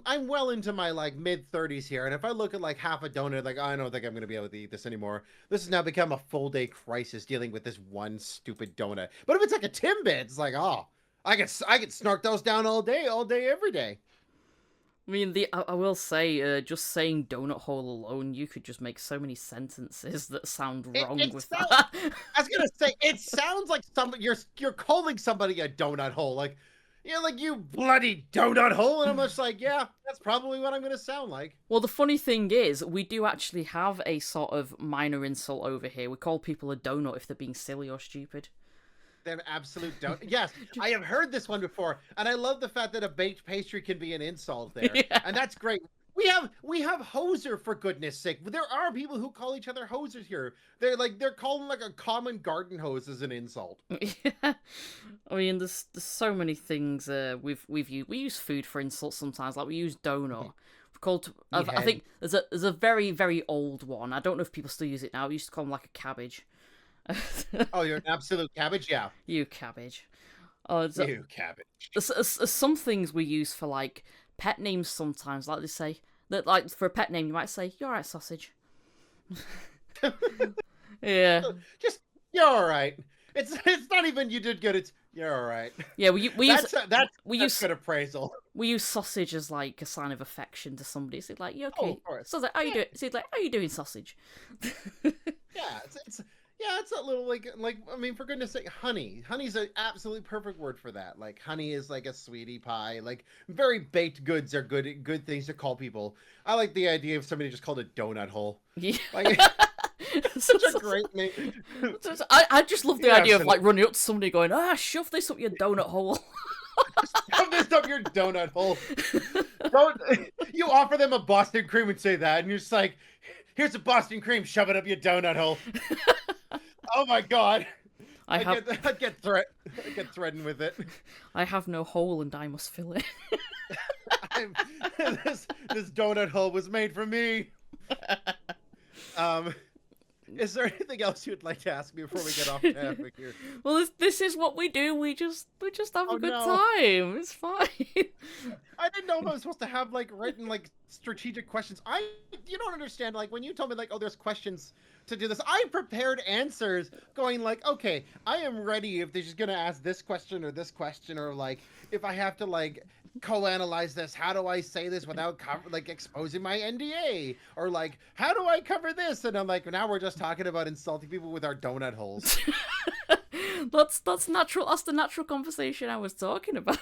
I'm well into my like mid-30s here, and if I look at like half a donut, like I don't think I'm gonna be able to eat this anymore. This has now become a full day crisis dealing with this one stupid donut. But if it's like a Timbit, it's like oh, I could snark those down all day, every day. I mean, I will say, just saying donut hole alone, you could just make so many sentences that sound wrong It with sounds. that. I was gonna say it sounds like somebody you're calling somebody a donut hole, like yeah, like you bloody donut hole, and I'm just like yeah, that's probably what I'm gonna sound like. Well, the funny thing is, we do actually have a sort of minor insult over here. We call people a donut if they're being silly or stupid. They're absolute don't. Yes, I have heard this one before, and I love the fact that a baked pastry can be an insult there, Yeah. and that's great. We have hoser for goodness sake. There are people who call each other hosers here. They're calling like a common garden hose as an insult. Yeah. I mean, there's so many things we've used. We use food for insults sometimes. Like we use donut. We've called. I think there's a very very old one. I don't know if people still use it now. We used to call them like a cabbage. Oh, you're an absolute cabbage, yeah. You cabbage. Oh, You cabbage. there's some things we use for like pet names sometimes. Like they say that like for a pet name you might say you're right sausage. Yeah. Just you're all right. It's not even you did good. It's you're all right. Yeah, we use That's good appraisal. we use sausage as like a sign of affection to somebody. So like, you Oh, okay? of course. So it's like, how you doing? So it's like, how you doing, sausage? Yeah, it's yeah, it's a little like I mean, for goodness sake, honey. Honey's an absolutely perfect word for that. Like honey is like a sweetie pie. Like very baked goods are good things to call people. I like the idea of somebody just called a donut hole. Yeah. Like such a great name. I just love the idea of like running up to somebody going, shove this up your donut hole. Shove this up your donut hole. Don't you offer them a Boston cream and say that, and you're just like, here's a Boston cream, shove it up your donut hole. Oh my god. I'd get threatened with it. I have no hole and I must fill it. This donut hole was made for me. Is there anything else you'd like to ask me before we get off topic here? Well, this is what we do. We just have a good time. It's fine. I didn't know if I was supposed to have like written like strategic questions. You don't understand. Like when you told me like, oh, there's questions to do this, I prepared answers going like, okay, I am ready if they're just gonna ask this question or like if I have to like co-analyze this, how do I say this without like exposing my NDA, or like how do I cover this? And I'm like, now we're just talking about insulting people with our donut holes. That's natural. That's the natural conversation I was talking about.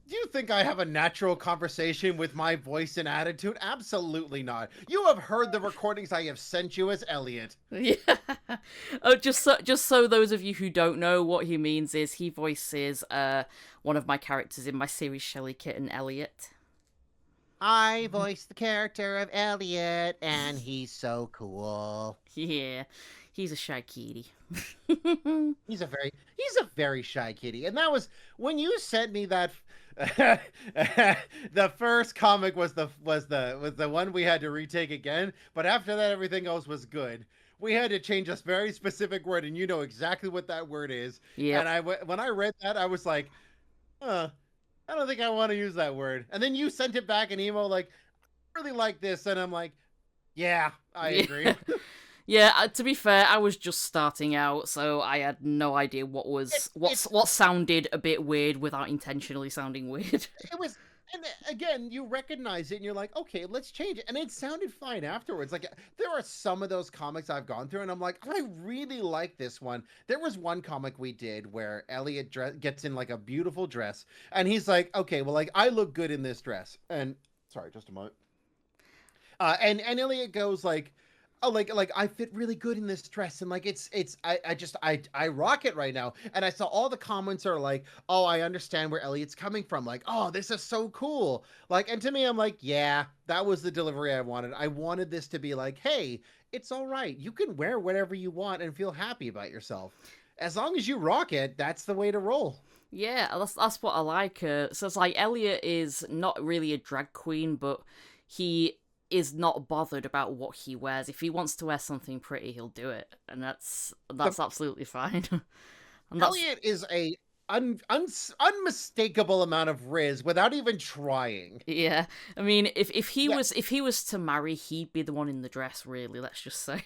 Do you think I have a natural conversation with my voice and attitude? Absolutely not. You have heard the recordings I have sent you as Elliot. Yeah. Oh, just so those of you who don't know, what he means is he voices one of my characters in my series, Shelley Kitten Elliot. I voice the character of Elliot, and he's so cool. Yeah, he's a shy kitty. He's a very shy kitty, and that was when you sent me that. The first comic was the one we had to retake again, but after that everything else was good. We had to change a very specific word, and you know exactly what that word is. Yeah. And when I read that, I was like, I don't think I want to use that word. And then you sent it back an email like, I really like this, and I'm like, yeah, I agree. Yeah, to be fair, I was just starting out, so I had no idea what sounded a bit weird without intentionally sounding weird. And again, you recognize it and you're like, okay, let's change it. And it sounded fine afterwards. Like, there are some of those comics I've gone through and I'm like, I really like this one. There was one comic we did where Elliot gets in like a beautiful dress and he's like, okay, well, like, I look good in this dress. And sorry, just a moment. And Elliot goes like, oh, like I fit really good in this dress, and like I rock it right now. And I saw all the comments are like, oh, I understand where Elliot's coming from. Like, oh, this is so cool. Like, and to me, I'm like, yeah, that was the delivery I wanted. I wanted this to be like, hey, it's all right. You can wear whatever you want and feel happy about yourself. As long as you rock it, that's the way to roll. Yeah, that's what I like. So it's like Elliot is not really a drag queen, but he is not bothered about what he wears. If he wants to wear something pretty, he'll do it, and The that's absolutely fine. And that's Elliot is a unmistakable amount of Riz without even trying. yeah. I mean, Yeah, if he was to marry, he'd be the one in the dress. Really, let's just say.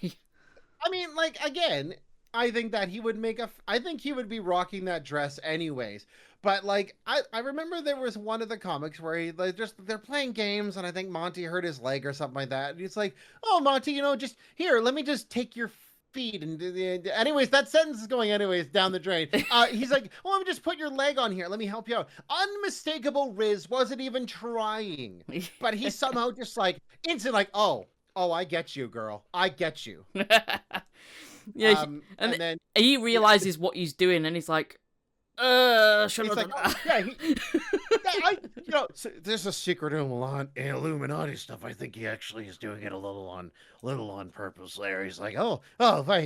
I mean, like, again, I think that he would make a. I think he would be rocking that dress anyways. But like, I remember there was one of the comics where he like just they're playing games, and I think Monty hurt his leg or something like that. And he's like, "Oh, Monty, just here, let me just take your feet." And anyways, that sentence is going anyways down the drain. He's like, "Oh, let me just put your leg on here. Let me help you out." Unmistakable Riz wasn't even trying, but he somehow just like instant like, "Oh, I get you, girl. I get you." Yeah, and And then he yeah, realizes what he's doing, and he's like, should he's have like, done oh yeah, yeah, that. so there's a secret Illuminati stuff. I think he actually is doing it a little on purpose. There, he's like, oh, if I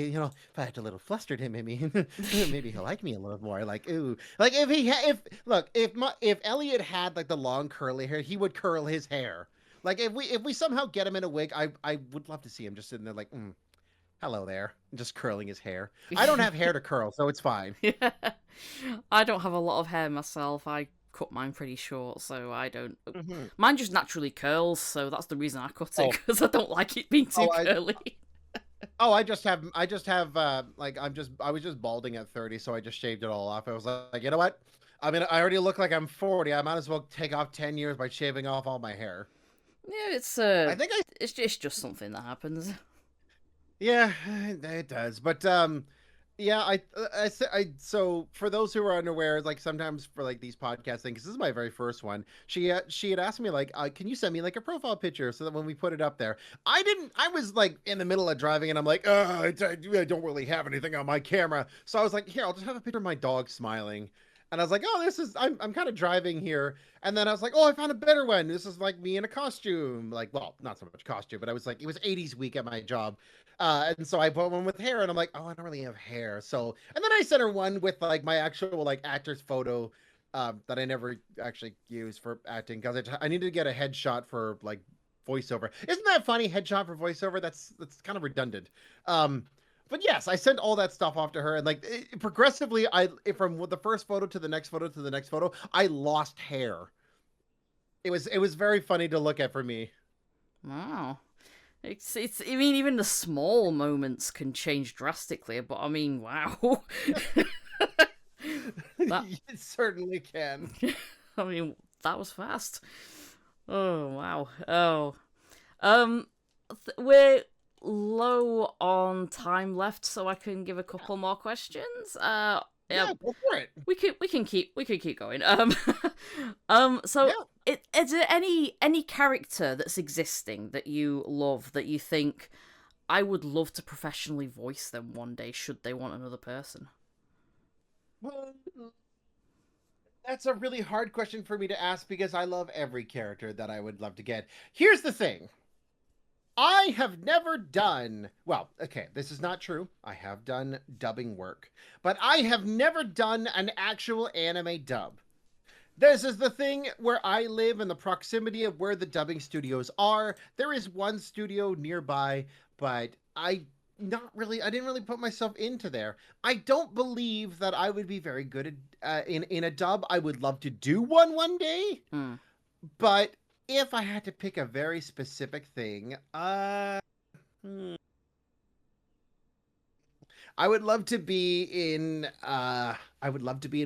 had a little flustered him, maybe he'll like me a little more. Like, ooh, like if Elliot had like the long curly hair, he would curl his hair. Like if we somehow get him in a wig, I would love to see him just sitting there like, hello there, just curling his hair. I don't have hair to curl, so it's fine. Yeah. I don't have a lot of hair myself. I cut mine pretty short, so I don't. Hmm. Mine just naturally curls, so that's the reason I cut it Oh, because I don't like it being too oh, curly. I just have like I was just balding at 30, so I just shaved it all off. I was like, you know what? I mean, I already look like I'm 40. I might as well take off 10 years by shaving off all my hair. Yeah, I think I it's just something that happens. Yeah, it does. But yeah, so for those who are unaware, like sometimes for like these podcast things, 'cause this is my very first one. She had asked me like, can you send me like a profile picture so that when we put it up there, I didn't. I was like in the middle of driving, and I'm like, I don't really have anything on my camera, so I was like, here, I'll just have a picture of my dog smiling. And I was like, oh, I'm kind of driving here. And then I was like, oh, I found a better one. This is like me in a costume. Like, well, not so much costume, but I was like, it was 80s week at my job. And so I put one with hair, and I'm like, oh, I don't really have hair. So, and then I sent her one with like my actual like actor's photo that I never actually used for acting because I needed to get a headshot for like voiceover. Isn't that funny? Headshot for voiceover? That's kind of redundant. But yes, I sent all that stuff off to her, and like progressively, from the first photo to the next photo to the next photo, I lost hair. It was very funny to look at for me. Wow. It's. I mean, even the small moments can change drastically. But I mean, wow. that. It certainly can. I mean, that was fast. Oh wow. Oh. Um. We're low on time left, so I can give a couple more questions. Yeah, Yeah, go for it. we can keep going. So Yeah. is there any character that's existing that you love that you think I would love to professionally voice them one day should they want another person? Well, that's a really hard question for me to ask because I love every character that I would love to get. Here's the thing. I have never done, well, okay, this is not true. I have done dubbing work, but I have never done an actual anime dub. This is the thing where I live in the proximity of where the dubbing studios are. There is one studio nearby, but I didn't really put myself into there. I don't believe that I would be very good at in a dub. I would love to do one day, Hmm. but if I had to pick a very specific thing, hmm, I would love to be in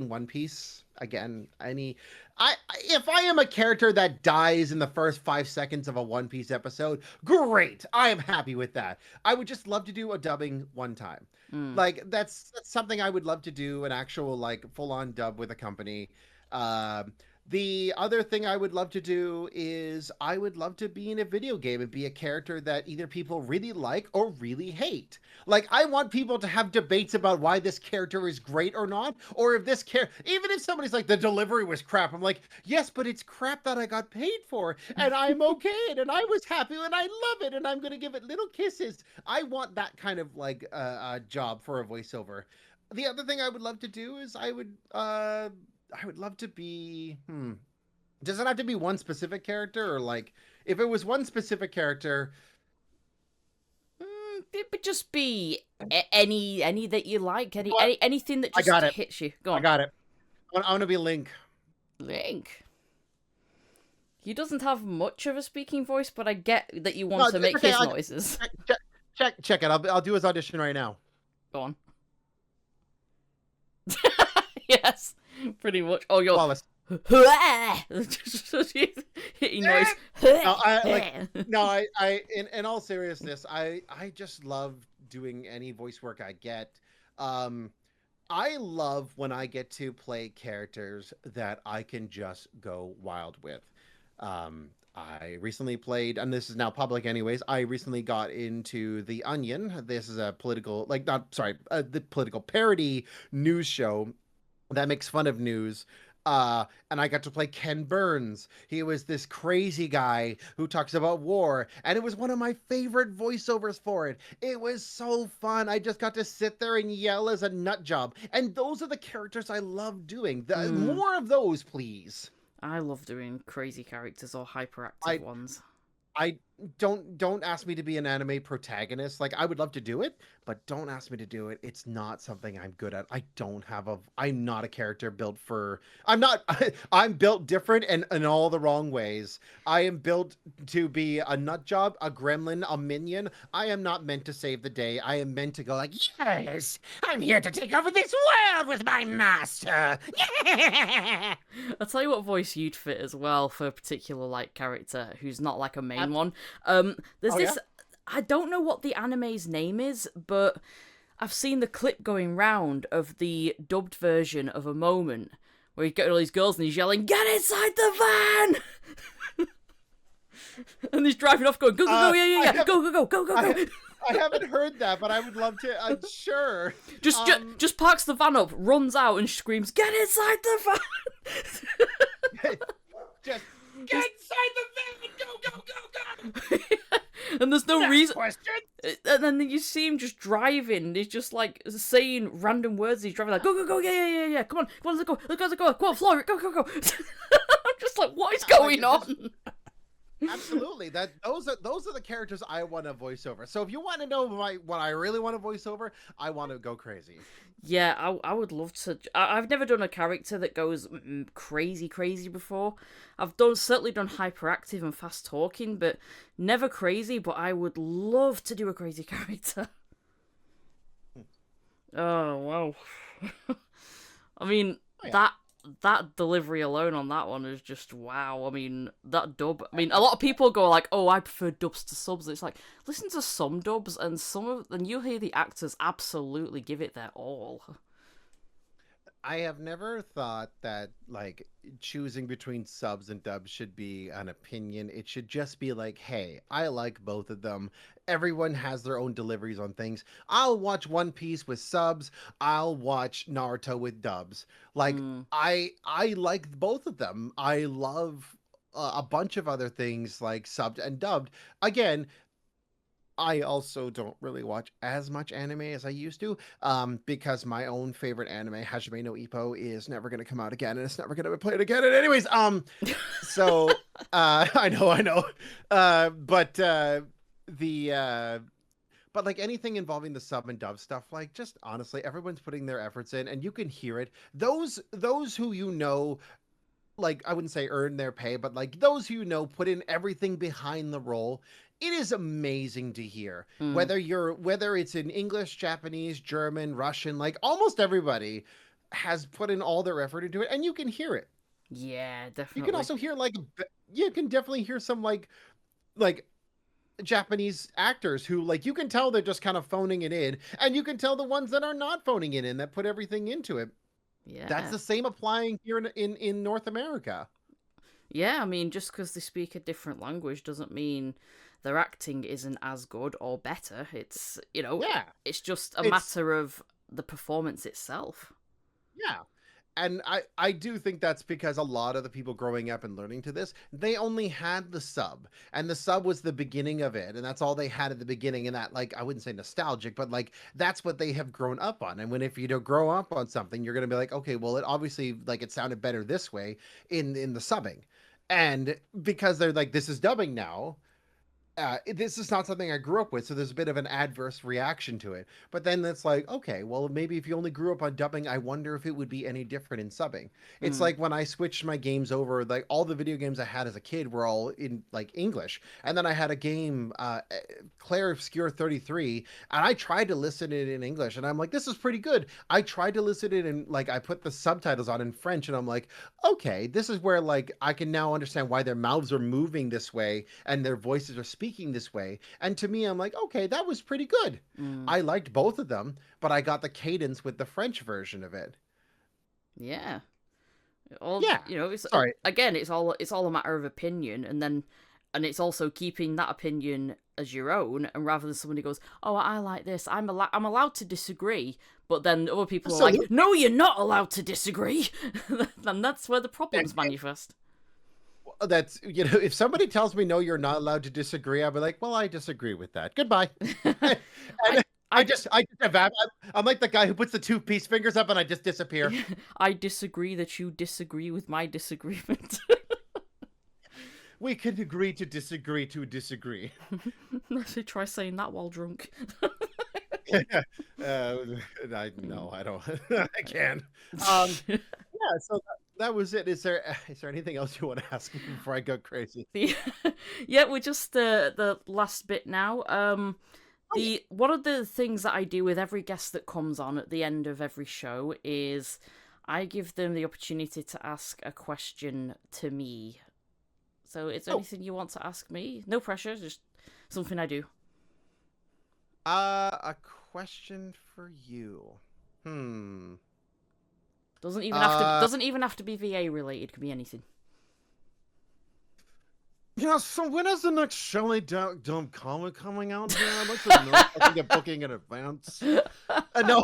One Piece. again, if I am a character that dies in the first 5 seconds of a One Piece episode, great. I am happy with that. I would just love to do a dubbing one time. Mm. Like that's something I would love to do, an actual like full on dub with a company. Um, the other thing I would love to do is I would love to be in a video game and be a character that either people really like or really hate. Like I want people to have debates about why this character is great or not, or if this character, even if somebody's like the delivery was crap, I'm like, yes, but it's crap that I got paid for, and I'm okay, and I was happy, and I love it, and I'm gonna give it little kisses. I want that kind of like job for a voiceover. The other thing I would love to do is I would love to be. Does it have to be one specific character, or like if it was one specific character? It would just be any that you like, anything that I just got it. hits you. Go I on. got it. I want to be Link. Link. He doesn't have much of a speaking voice, but I get that you want to make his noises. Check it. I'll do his audition right now. Go on. Yes, pretty much. Oh, you're Flawless. hitting noise. In all seriousness, I just love doing any voice work I get. I love when I get to play characters that I can just go wild with. I recently played, and this is now public anyways, I recently got into The Onion. This is a political, the political parody news show that makes fun of news. And I got to play Ken Burns. He was this crazy guy who talks about war, and it was one of my favorite voiceovers for it. It was so fun. I just got to sit there and yell as a nut job, and those are the characters I love doing. More of those, please. I love doing crazy characters or hyperactive ones. I don't ask me to be an anime protagonist. Like I would love to do it, but don't ask me to do it. It's not something I'm good at. I'm not a character built for. I'm built different and in all the wrong ways. I am built to be a nut job, a gremlin, a minion. I am not meant to save the day. I am meant to go like, yes, I'm here to take over this world with my master. I'll tell you what voice you'd fit as well for a particular like character who's not like a main one. There's this. I don't know what the anime's name is, but I've seen the clip going round of the dubbed version of a moment where he's getting all these girls and he's yelling, "Get inside the van!" And he's driving off, going, "Go, go, go, yeah, go." I haven't heard that, but I would love to. I'm sure. Just parks the van up, runs out, and screams, "Get inside the van!" Just get inside the van! Go! And there's no reason. Question. And then you see him just driving. He's just like saying random words. He's driving like, "Go, go, go, yeah. Come on, let's go, go on, Flora, go." I'm just like, what is going on? Absolutely. Those are the characters I want to voice over. So if you want to know what I really want to voice over, I want to go crazy. Yeah, I would love to. I've never done a character that goes crazy before. I've certainly done hyperactive and fast talking, but never crazy. But I would love to do a crazy character. Oh wow! I mean that delivery alone on that one is just wow. I mean, that dub. I mean, a lot of people go like, "Oh, I prefer dubs to subs." It's like, listen to some dubs, and you'll hear the actors absolutely give it their all. I have never thought that like choosing between subs and dubs should be an opinion. It should just be like, hey, I like both of them. Everyone has their own deliveries on things. I'll watch One Piece with subs. I'll watch Naruto with dubs. Like I like both of them. I love a bunch of other things like subbed and dubbed. Again, I also don't really watch as much anime as I used to, because my own favorite anime, Hajime no Ippo, is never going to come out again, and it's never going to be played again. And anyways, so I know, but like anything involving the sub and dub stuff, like just honestly, everyone's putting their efforts in, and you can hear it. Those who like I wouldn't say earn their pay, but like those who put in everything behind the role. It is amazing to hear. Whether it's in English, Japanese, German, Russian, like almost everybody, has put in all their effort into it, and you can hear it. Yeah, You can definitely. also hear you can definitely hear some like Japanese actors who like you can tell they're just kind of phoning it in, and you can tell the ones that are not phoning it in that put everything into it. That's Yeah. the same applying here in North America. Yeah, I mean, just because they speak a different language doesn't mean their acting isn't as good or better. It's, Yeah, it's just a it's matter of the performance itself. yeah. And I do think that's because a lot of the people growing up and learning to this, they only had the sub. And the sub was the beginning of it. And that's all they had at the beginning. And that, like, I wouldn't say nostalgic, but like that's what they have grown up on. And when if you don't grow up on something, you're gonna be like, okay, well, it obviously like it sounded better this way in the subbing. And because they're like, this is dubbing now, this is not something I grew up with, so there's a bit of an adverse reaction to it. But then it's like, okay, well, maybe if you only grew up on dubbing, I wonder if it would be any different in subbing. It's Mm. like when I switched my games over, like all the video games I had as a kid were all in like English, and then I had a game, Claire Obscure 33, and I tried to listen it in English, and I'm like, this is pretty good. I tried to listen it in like I put the subtitles on in French, and I'm like, okay, this is where like I can now understand why their mouths are moving this way and their voices are speaking this way. And to me, I'm like, okay, that was pretty good. Mm. I liked both of them, but I got the cadence with the French version of it. Yeah. All Yeah. it's Sorry. again, it's all a matter of opinion, and it's also keeping that opinion as your own, and rather than somebody goes, "Oh, I like this. I'm allowed to disagree," but then other people are like, Absolutely. "No, you're not allowed to disagree," and that's where the And problems manifest. that's, if somebody tells me, no, you're not allowed to disagree, I'll be like, well, I disagree with that. Goodbye. And I I I just I'm like the guy who puts the two peace fingers up and I just disappear. I disagree that you disagree with my disagreement. We can agree to disagree to disagree. Let's try saying that while drunk. uh, I no, I don't. I can't. Um, yeah. So that was it. Is there anything else you want to ask me before I go crazy? Yeah, we're just the last bit now. Oh yeah. The one of the things that I do with every guest that comes on at the end of every show is I give them the opportunity to ask a question to me. So, is there Oh, anything you want to ask me? No pressure, just something I do. a question for you. Hmm. Uh, Doesn't even have to be VA related. Could be anything. yeah. So when is the next Shelley Dumb comic coming out here? I'd like to know. I can get booking in advance. No.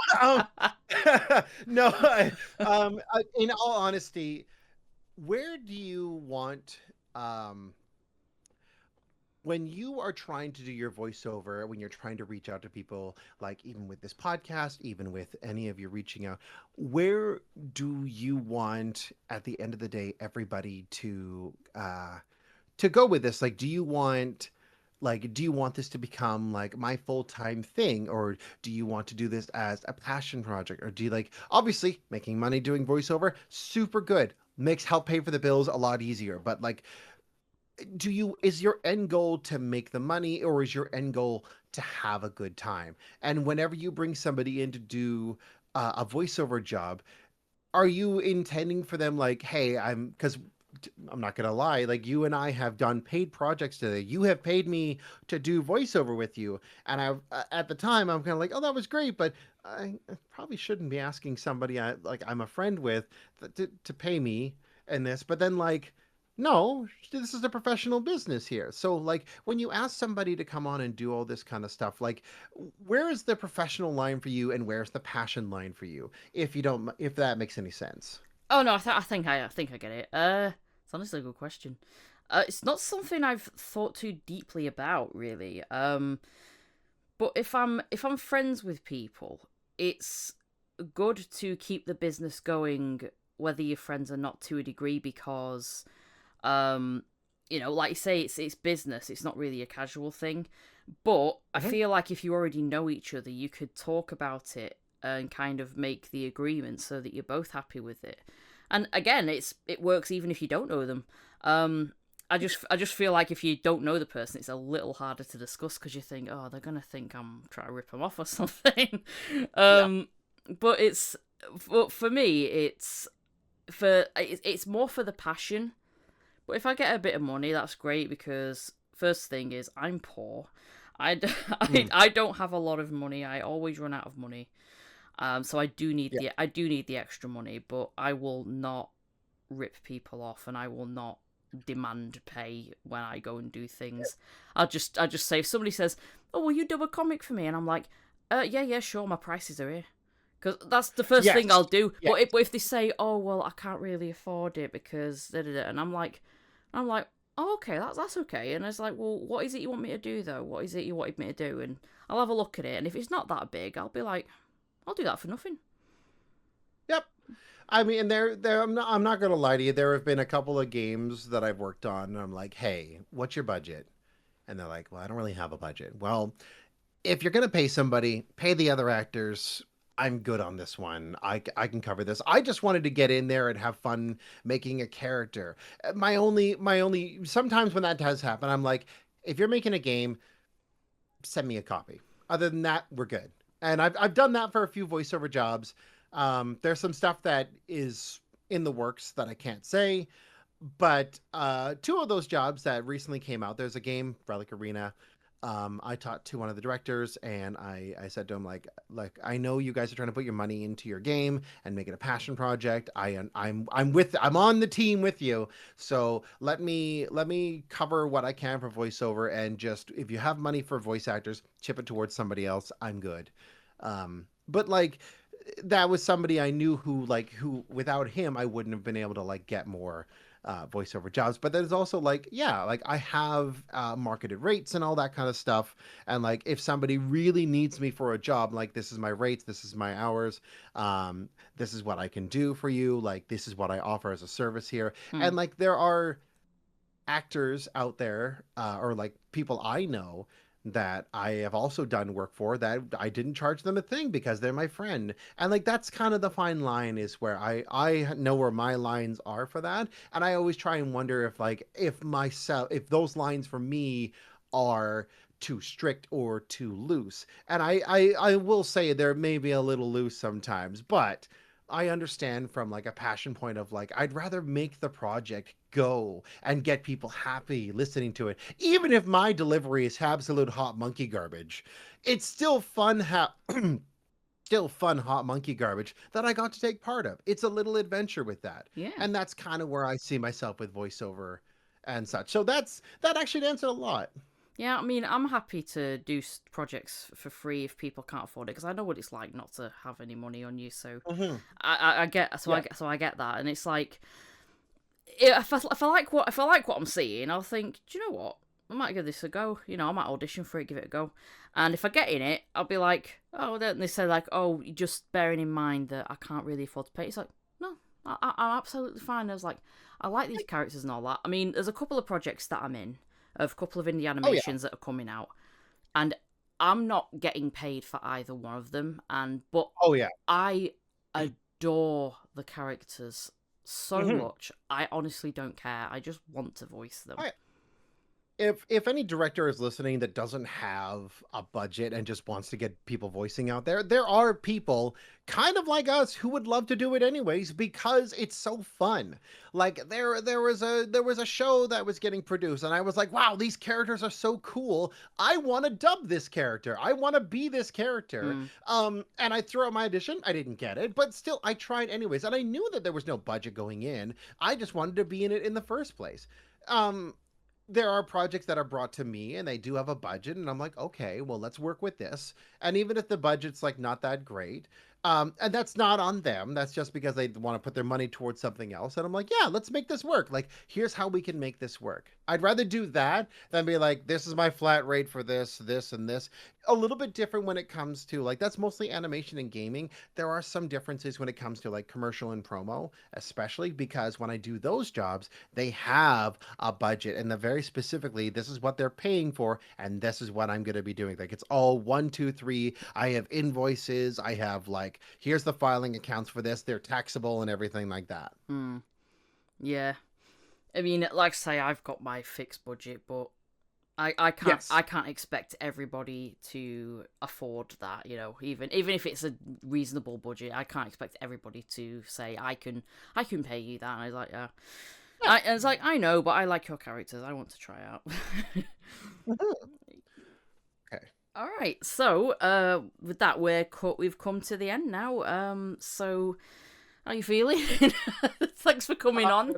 No. In all honesty, where do you want um when you are trying to do your voiceover, when you're trying to reach out to people, like even with this podcast, even with any of your reaching out, where do you want at the end of the day everybody to go with this? Like, do you want this to become like my full-time thing, or do you want to do this as a passion project, or do you like, obviously making money doing voiceover, super good, makes help pay for the bills a lot easier, but like, is your end goal to make the money, or is your end goal to have a good time? And whenever you bring somebody in to do a voiceover job, are you intending for them like, hey, because I'm not gonna lie, like you and I have done paid projects today. You have paid me to do voiceover with you, and at the time I'm kind of like, oh, that was great, but I probably shouldn't be asking somebody I'm a friend with to pay me in this. But then like, no, this is a professional business here. So like when you ask somebody to come on and do all this kind of stuff, like where is the professional line for you and where's the passion line for you? If that makes any sense. Oh no, I think I get it. It's honestly a good question. It's not something I've thought too deeply about, really. But if I'm friends with people, it's good to keep the business going, whether your friends or not, to a degree, because um, like you say, it's business. It's not really a casual thing. But I Mhm. feel like if you already know each other, you could talk about it and kind of make the agreement so that you're both happy with it. And again, it works even if you don't know them. Um, I just feel like if you don't know the person, it's a little harder to discuss because you think, oh, they're gonna think I'm trying to rip them off or something. Yeah. um, but for me, it's more for the passion. But if I get a bit of money, that's great because first thing is I'm poor. Mhm. I don't have a lot of money. I always run out of money. So Yeah. I do need the extra money, but I will not rip people off, and I will not demand pay when I go and do things. I just say if somebody says, "Oh, will you dub a comic for me?" and I'm like, yeah, sure, my prices are here." Because that's the first thing Yes. I'll do. Yes. But if they say, "Oh, well, I can't really afford it because," da, da, da, and I'm like, "Oh, okay, that's okay." And it's like, "Well, what is it you want me to do though? What is it you wanted me to do?" And I'll have a look at it, and if it's not that big, I'll be like, "I'll do that for nothing." Yep. I mean, I'm not gonna lie to you. There have been a couple of games that I've worked on, and I'm like, "Hey, what's your budget?" And they're like, "Well, I don't really have a budget." Well, if you're gonna pay somebody, pay the other actors. I'm good on this one. I can cover this. I just wanted to get in there and have fun making a character. My only sometimes when that does happen, I'm like, if you're making a game, send me a copy. Other than that, we're good. And I've done that for a few voiceover jobs. There's some stuff that is in the works that I can't say, but two of those jobs that recently came out, there's a game, Relic Arena. I talked to one of the directors and I said to him like I know you guys are trying to put your money into your game and make it a passion project. I'm on the team with you. So let me cover what I can for voiceover, and just if you have money for voice actors, chip it towards somebody else. I'm good. But like that was somebody I knew who without him I wouldn't have been able to like get more voiceover jobs. But there's also like, yeah, like I have marketed rates and all that kind of stuff. And like if somebody really needs me for a job, like this is my rates, this is my hours, this is what I can do for you, like this is what I offer as a service here. Hmm. And like there are actors out there, or like people I know that I have also done work for that I didn't charge them a thing because they're my friend. And like that's kind of the fine line, is where I know where my lines are for that. And I always try and wonder if like if those lines for me are too strict or too loose. And I will say there may be a little loose sometimes, but I understand from like a passion point of like I'd rather make the project go and get people happy listening to it. Even if my delivery is absolute hot monkey garbage, it's still fun still fun hot monkey garbage that I got to take part of. It's a little adventure with that. Yeah. And that's kind of where I see myself with voiceover and such. So that actually answered a lot. Yeah, I mean, I'm happy to do projects for free if people can't afford it because I know what it's like not to have any money on you. So Hmm. I get Yeah. so I get that, and it's like if I like what I'm seeing, I'll think, do you know what? I might give this a go. You know, I might audition for it, give it a go, and if I get in it, I'll be like, oh, then they say like, oh, just bearing in mind that I can't really afford to pay. It's like, no, I'm absolutely fine. I was like, I like these characters and all that. I mean, there's a couple of projects that I'm in, of a couple of indie Oh yeah. animations that are coming out, and I'm not getting paid for either one of them. And but Oh yeah. I adore the characters so Hmm. much. I honestly don't care. I just want to voice them. If any director is listening that doesn't have a budget and just wants to get people voicing out there, there are people kind of like us who would love to do it anyways because it's so fun. Like there was a show that was getting produced and I was like, wow, these characters are so cool. I want to dub this character. I want to be this character. Hmm. And I threw out my audition. I didn't get it, but still I tried anyways. And I knew that there was no budget going in. I just wanted to be in it in the first place. Um, there are projects that are brought to me and they do have a budget, and I'm like, okay, well, let's work with this. And even if the budget's like not that great, and that's not on them, that's just because they want to put their money towards something else, and I'm like, yeah, let's make this work. Like, here's how we can make this work. I'd rather do that than be like, this is my flat rate for this and this. A little bit different when it comes to like, that's mostly animation and gaming. There are some differences when it comes to like commercial and promo, especially because when I do those jobs, they have a budget, and the very specifically, this is what they're paying for and this is what I'm going to be doing. Like, it's all 1 2 3. I have invoices, I have like, here's the filing accounts for this, they're taxable and everything like that. Hmm. Yeah. I mean, like I say, I've got my fixed budget, but Yes. I can't expect everybody to afford that, even if it's a reasonable budget. I can't expect everybody to say I can pay you that. And I was like, yeah. And it's like, I know, but I like your characters. I want to try out. Mhm. Okay. All right. So, with that, we've come to the end now. So how are you feeling? Thanks for coming on.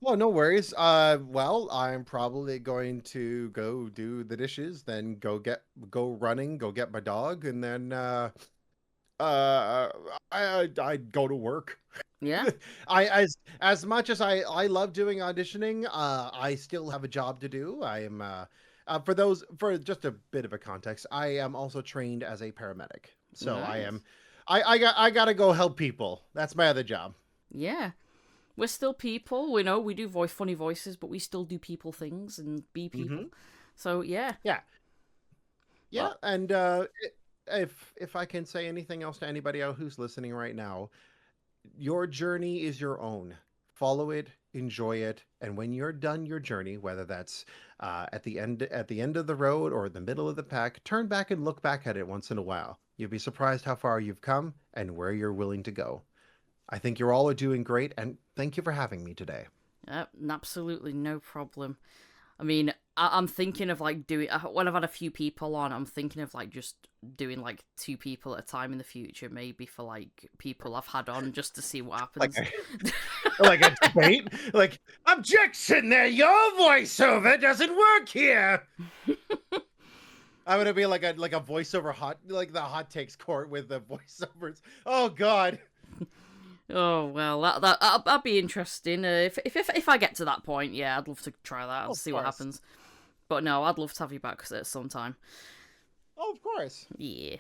Well, no worries. Well, I'm probably going to go do the dishes, then go running, go get my dog, and then uh, I'd go to work. Yeah. As much as I love doing auditioning, I still have a job to do. I am for just a bit of a context, I am also trained as a paramedic. So Nice. I gotta go help people. That's my other job. Yeah. We're still people. We know we do funny voices, but we still do people things and be Hmm. people. So yeah. Yeah. Yeah, Well, and if I can say anything else to anybody out who's listening right now, your journey is your own. Follow it, enjoy it, and when you're done your journey, whether that's at the end of the road or in the middle of the pack, turn back and look back at it once in a while. You'll be surprised how far you've come and where you're willing to go. I think you're all doing great, and thank you for having me today. absolutely no problem. I mean, I'm thinking of like doing when I've had a few people on. I'm thinking of like just doing like two people at a time in the future, maybe for like people I've had on just to see what Like happens. a, like a debate, like objection there, your voiceover doesn't work here. I'm gonna be like a voiceover like the hot takes court with the voiceovers. Oh God. Oh well, that'd be interesting. If I get to that point, yeah, I'd love to try that and Of see what course. happens. But no, I'd love to have you back at some time. Oh, of course. Yeah.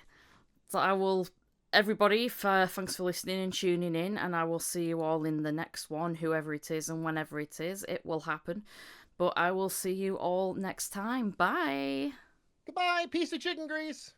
So I will. Everybody, thanks for listening and tuning in, and I will see you all in the next one, whoever it is and whenever it is. It will happen. But I will see you all next time. Bye. Goodbye, piece of chicken grease.